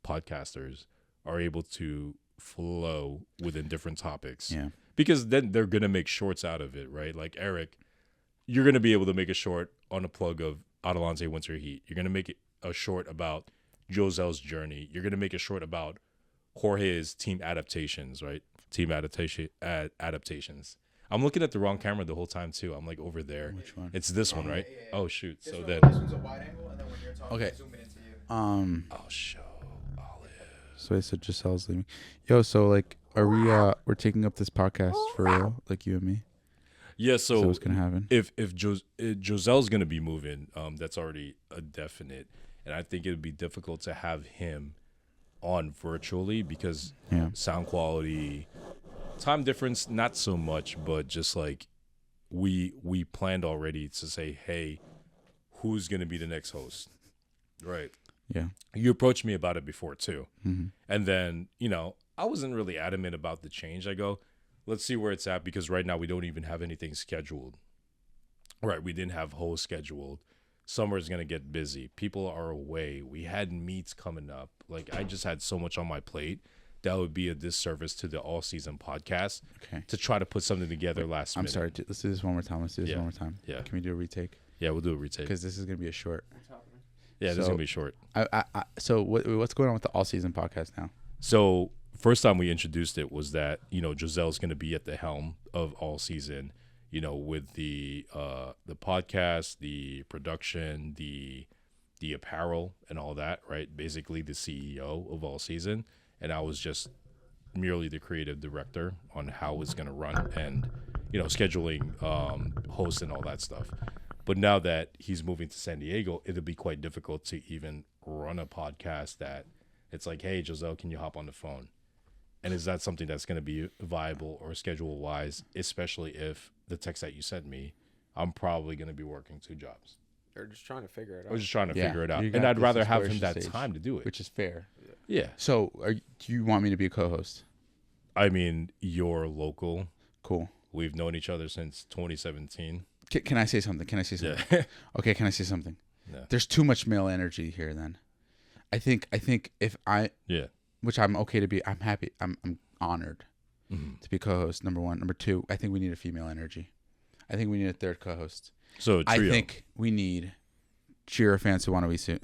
podcasters are able to flow within different topics. Yeah. Because then they're going to make shorts out of it, right? Like Eric, you're going to be able to make a short on a plug of Adelante Winter Heat. You're going to make a short about Josel's journey. You're going to make a short about Jorge's team adaptations, right? Team adaptations. I'm looking at the wrong camera the whole time too. I'm like over there. Which one? It's this one, right? Yeah. Oh shoot. This So one, then, this one's a wide angle, and then when you're talking, Okay. zoom it into you. I'll show Olive. So I said Josel's leaving. Yo, so like, are we? We're taking up this podcast for real, like you and me. Yeah. Is that So what's gonna happen? if Josel's gonna be moving, that's already a definite, and I think it would be difficult to have him on virtually because Yeah. sound quality, time difference, not so much, but just like we planned already to say, hey, who's gonna be the next host, right? Yeah. You approached me about it before too, Mm-hmm. and then I wasn't really adamant about the change. I go, let's see where it's at because right now we don't even have anything scheduled. Right, we didn't have hosts scheduled. Summer's gonna get busy. People are away. We had meets coming up. Like I just had so much on my plate that would be a disservice to the all season podcast Okay. to try to put something together last I'm minute. sorry. Let's do this one more time. Yeah. One more time. Yeah. Can we do a retake? Yeah, we'll do a retake. Because this is gonna be a short. Yeah, this is so- gonna be short. So what's going on with the all season podcast now? So first time we introduced it was that Josel's going to be at the helm of all season, with the podcast, the production, the apparel, and all that, right? Basically, the CEO of all season, and I was just merely the creative director on how it's going to run and scheduling hosts and all that stuff. But now that he's moving to San Diego, it'll be quite difficult to even run a podcast that it's like, hey, Josel, can you hop on the phone? And is that something that's going to be viable or schedule-wise, especially if the text that you sent me, I'm probably going to be working 2 jobs. They're just trying to figure it I out. was just trying to Yeah, figure it out. you And got I'd this rather have him exploration that stage, time to do it. which is fair. Yeah. So do you want me to be a co-host? I mean, you're local. Cool. We've known each other since 2017. Can I say something? Yeah. Okay, can I say something? Yeah. There's too much male energy here then. I think if I Yeah. which I'm okay to be, I'm happy. I'm honored Mhm. to be co-host, number 1. Number 2, I think we need a female energy. I think we need a third co-host. So a I trio. think we need Cheer fans who want to be suit.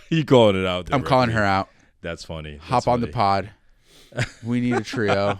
You calling it out there. I'm calling right? her out. That's funny. Hop That's on the funny. pod. We need a trio.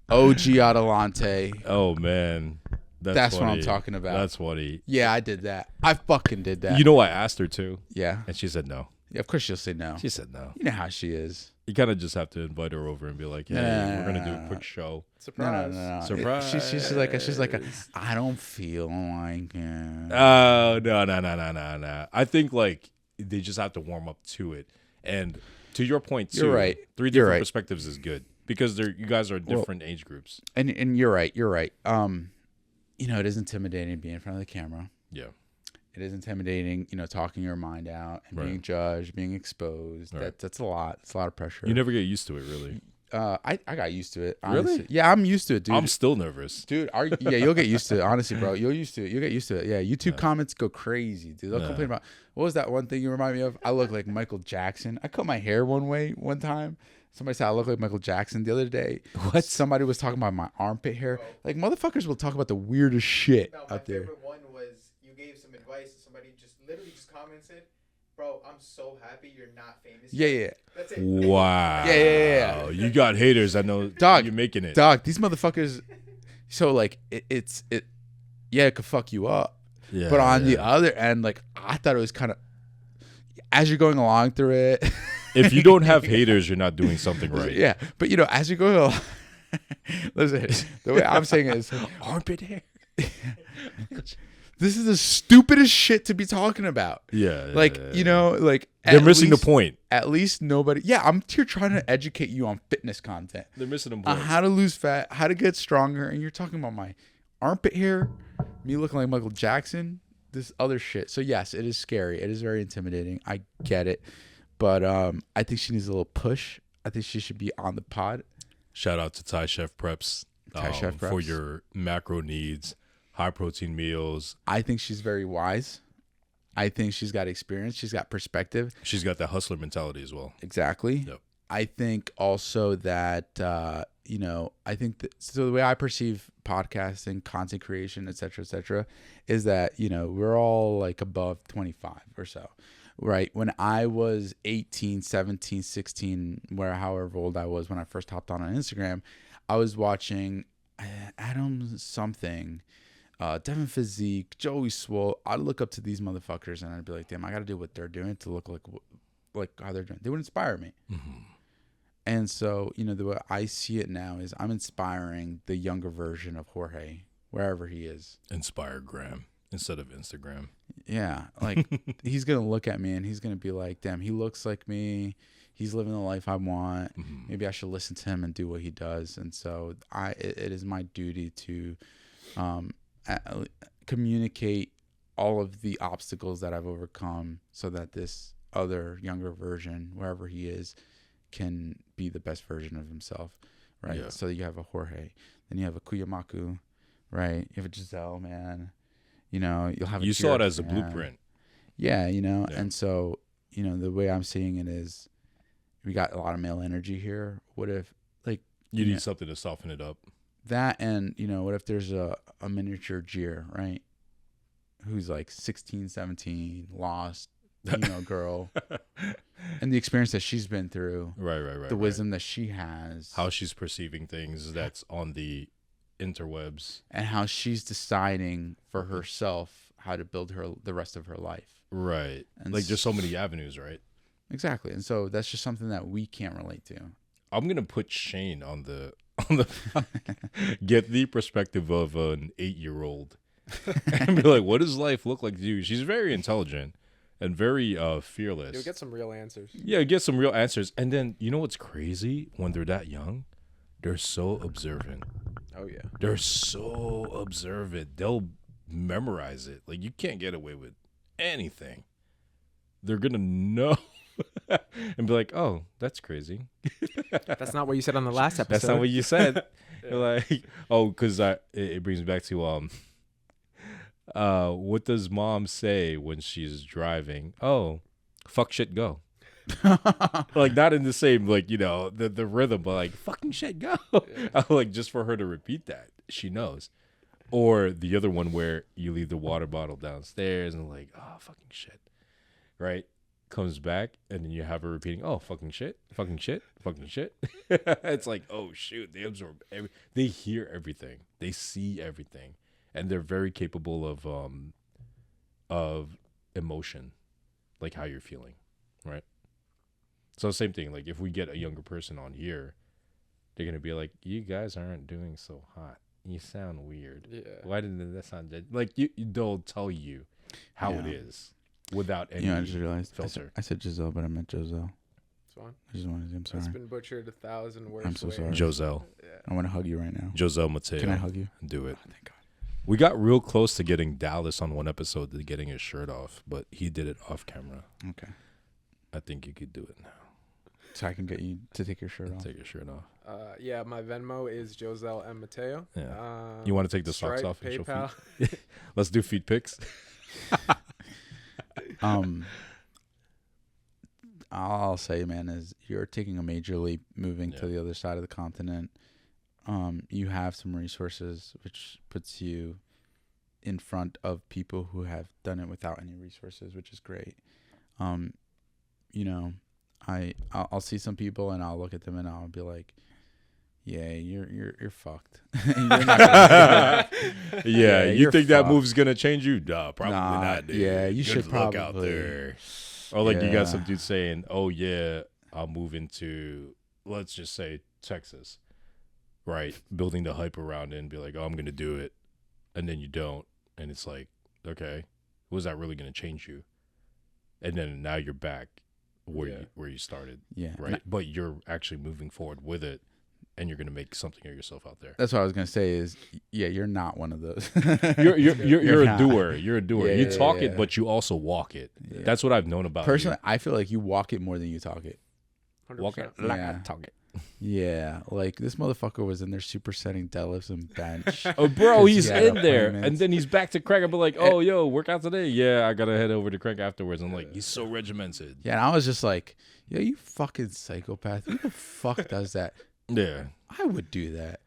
OG Adelante. Oh, man. That's what I'm funny. talking about. That's funny. Yeah, I did that. I fucking did that. I asked her to, Yeah. and she said no. Yeah, of course she'll say no. She said no. You know how she is. You kind of just have to invite her over and be like, hey, we're going to do a quick show. No. Surprise. Surprise. She's like I don't feel like it. Oh, no. I think, like, they just have to warm up to it. And to your point, too, You're right. 3 You're different right. perspectives is good because you guys are different age groups. And you're right. You're right. It is intimidating being in front of the camera. Yeah. It is intimidating, talking your mind out and being Right. judged, being exposed. Right. That's a lot. It's a lot of pressure. You never get used to it, really. I got used to it. Really? Honestly. Yeah, I'm used to it, dude. I'm still nervous. Dude, you'll get used to it. Honestly, bro, you'll get used to it. Yeah, YouTube comments go crazy, dude. They'll Yeah. complain about what was that one thing you remind me of? I look like Michael Jackson. I cut my hair one time. Somebody said I look like Michael Jackson the other day. What? Somebody was talking about my armpit hair. Like motherfuckers will talk about the weirdest shit No, my out there. favorite one was you gave some advice. Somebody literally just commented, "Bro, I'm so happy you're not famous." Yeah, yet." yeah. That's it. Wow. Yeah. You got haters. I know. Dog. You're making it. Dog, these motherfuckers. So like it could fuck you up. Yeah, But on the yeah. other end, like I thought it was kind of as you're going along through it. If you don't have haters, you're not doing something right. Yeah, but as you go along, listen, the way I'm saying it is Armpit hair. this is the stupidest shit to be talking about. Yeah. Like, like they're at missing least- the point. At least nobody. Yeah, I'm here trying to educate you on fitness content. They're missing the On point. how to lose fat, how to get stronger, and you're talking about my armpit hair, me looking like Michael Jackson, this other shit. So yes, it is scary. It is very intimidating. I get it, but I think she needs a little push. I think she should be on the pod. Shout out to Thai Chef Preps, Thai Chef for Preps. your macro needs, high protein meals. I think she's very wise. I think she's got experience. She's got perspective. She's got that hustler mentality as well. Exactly. Yep. I think also that I think that, so the way I perceive podcasting, content creation, et cetera, is that we're all like above 25 or so, right? When I was 18, 17, 16, however old I was when I first hopped on Instagram, I was watching Adam something, Devin Physique, Joey Swole. I'd look up to these motherfuckers and I'd be like, damn, I got to do what they're doing to look like how they're doing. They would inspire me. Mm-hmm. And so, the way I see it now is I'm inspiring the younger version of Jorge, wherever he is. Inspire Graham instead of Instagram. Yeah. Like, he's going to look at me and he's going to be like, damn, he looks like me. He's living the life I want. Mm-hmm. Maybe I should listen to him and do what he does. And so it is my duty to communicate all of the obstacles that I've overcome so that this other younger version, wherever he is, can be the best version of himself, right? Yeah. So you have a Jorge, then you have a Kuyamaku, right? You have a Josel, man. You'll have you saw it as a blueprint. Yeah, and so, the way I'm seeing it is we got a lot of male energy here. What if, like... You need something to soften it up. That and, what if there's a miniature Jir, right? Who's like 16, 17, lost, girl. And the experience that she's been through. Right. The wisdom that she has. How she's perceiving things that's on the interwebs. And how she's deciding for herself how to build the rest of her life. Right. And like there's so many avenues, right? Exactly. And so that's just something that we can't relate to. I'm going to put Shane on the get the perspective of an 8-year-old and be like, what does life look like to you? She's very intelligent and very fearless. You'll get some real answers. Yeah, get some real answers. And then, what's crazy? When they're that young, they're so observant. Oh, yeah. They're so observant. They'll memorize it. Like, you can't get away with anything. They're going to know and be like, oh, that's crazy. That's not what you said on the last episode. That's not what you said. Yeah. Like, oh, because it brings me back to what does mom say when she's driving? Oh, fuck shit go. Like not in the same the rhythm, but like fucking shit go. Yeah. Like just for her to repeat that, she knows. Or the other one where you leave the water bottle downstairs and like, oh fucking shit, right? Comes back and then you have her repeating, oh fucking shit, fucking shit, fucking shit. It's like, oh shoot, they absorb they hear everything, they see everything, and they're very capable of emotion, like how you're feeling, right? So same thing, like if we get a younger person on here, they're gonna be like, you guys aren't doing so hot, you sound weird. Yeah, why didn't that sound dead? Like they'll tell you how it is without any I just realized filter. I said Giselle, but I meant Josel. It's fine. I just wanted to. I'm sorry. It's been butchered 1,000 words. I'm so sorry. Josel. Yeah. I want to hug you right now. Josel Mateo. Can I hug you? Do it. Oh, thank God. We got real close to getting Dallas on one episode to getting his shirt off, but he did it off camera. Okay. I think you could do it now. So I can get you to take your shirt off. Take your shirt off. Yeah, my Venmo is Josel M. Mateo. Yeah. You want to take the socks off and show PayPal. feet? Let's do feet pics. I'll say, man, is you're taking a major leap moving to the other side of the continent. You have some resources, which puts you in front of people who have done it without any resources, which is great. I'll see some people and I'll look at them and I'll be like, yeah, you're fucked. You're not you think that move's gonna change you? Nah, probably not, dude. Yeah, you should look probably out there. Or like you got some dude saying, oh yeah, I'll move into, let's just say Texas, right? Building the hype around it and be like, oh, I'm gonna do it, and then you don't, and it's like, okay, was that really gonna change you? And then now you're back where you started, right? But you're actually moving forward with it, and you're gonna make something of yourself out there. That's what I was gonna say. Is you're not one of those. you're a doer. You're a doer. You talk it, but you also walk it. Yeah. That's what I've known about personally. You. I feel like you walk it more than you talk it. 100%. Walk it like I talk it. Yeah, like this motherfucker was in there supersetting deadlifts and bench. Oh, bro, 'Cause he's he had in there, appointments. and then he's back to crank. I'll be like, oh, yo, workout today? Yeah, I gotta head over to crank afterwards. I'm like, he's so regimented. Yeah, and I was just like, yo, you fucking psychopath. Who the fuck does that? Yeah. I would do that.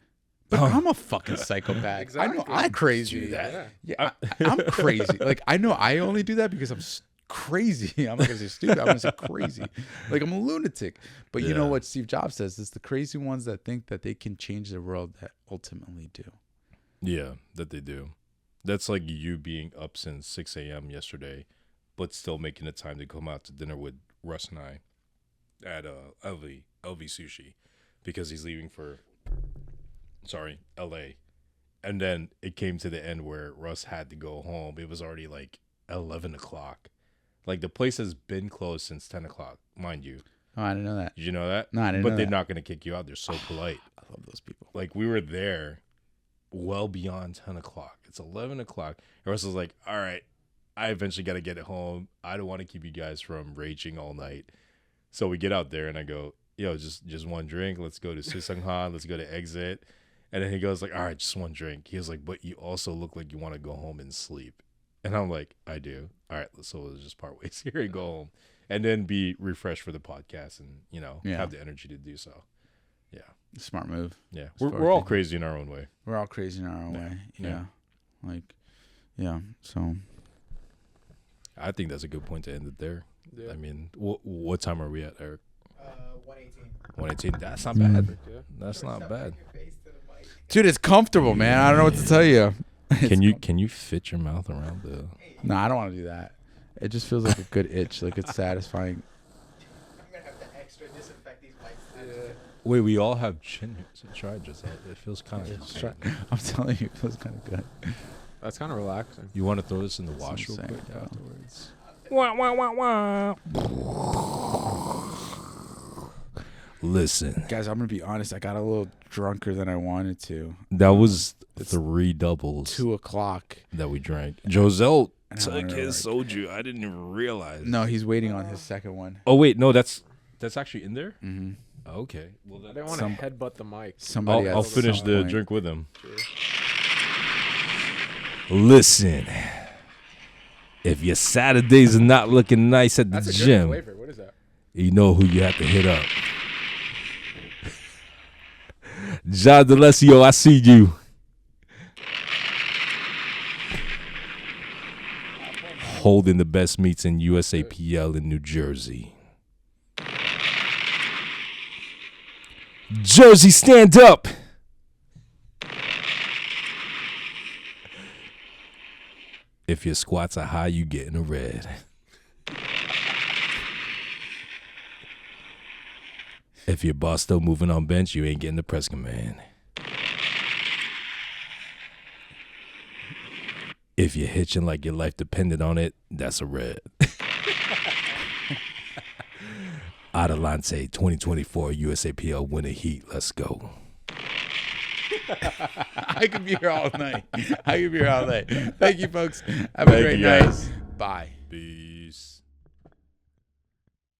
But I'm a fucking psychopath. Exactly. I know I'm crazy. Do that. Yeah. Yeah, I'm crazy. Like, I know I only do that because I'm crazy. I'm not going to say stupid. I'm going to say crazy. Like, I'm a lunatic. But you know Yeah. what Steve Jobs says? It's the crazy ones that think that they can change the world that ultimately do. Yeah, that they do. That's like you being up since 6 a.m. yesterday, but still making the time to come out to dinner with Russ and I at LV Sushi because he's leaving for, LA. And then it came to the end where Russ had to go home. It was already like 11 o'clock. Like the place has been closed since 10 o'clock, mind you. Oh, I didn't know that. Did you know that? No, I didn't But know they're that. not going to kick you out. They're so polite. I love those people. Like we were there well beyond 10 o'clock. It's 11 o'clock. And Russ was like, all right, I eventually got to get it home. I don't want to keep you guys from raging all night. So we get out there and I go, yo, just one drink. Let's go to Sisangha. Let's go to Exit. And then he goes like, all right, just one drink. He was like, but you also look like you want to go home and sleep. And I'm like, I do. All right, so let's just part ways here and go home. And then be refreshed for the podcast and, have the energy to do so. Yeah. Smart move. Yeah. Smart We're all thinking. crazy in our own way. We're all crazy in our own way. Yeah. Yeah. Like, yeah. So, I think that's a good point to end it there. Yeah. I mean, what time are we at, Eric? 118. 118. That's not Mm. bad. Yeah. That's not bad. Your face to the mic. dude, it's comfortable, man. I don't know what to tell you. Can you fit your mouth around the? No, I don't want to do that. It just feels like a good itch. Like it's satisfying. I'm gonna have to extra disinfect these mics. Yeah. Wait, we all have chin. So try Josel. It feels kind of. Try- I'm telling you, it feels kind of good. That's kind of relaxing. You want to throw this in the That's wash real what I'm quick saying, bro. afterwards? Wah, wah, wah, wah. Listen, Guys, I'm gonna be honest. I got a little drunker than I wanted to. that was It's 3 doubles 2:00. that we drank. Josel I took know, his like- soju. I didn't even realize. No, he's waiting on his second one. Oh wait, no, that's actually in there. Mm-hmm. Okay. Well, I didn't want Some- to headbutt the mic. Somebody. I'll at finish some the point- drink with him. Listen, if your Saturdays are not looking nice at the That's a good gym, flavor. What is that? you know who you have to hit up. John D'Alessio, I see you. Holding the best meets in USAPL in New Jersey. Jersey, stand up. If your squats are high, you get in a red. If your boss still moving on bench, you ain't getting the press command. If you're hitching like your life depended on it, that's a red. Adelante 2024 USAPL winner heat. Let's go. I could be here all night. I could be here all night. Thank you, folks. Have a Thank great you, night. guys. Bye. Peace.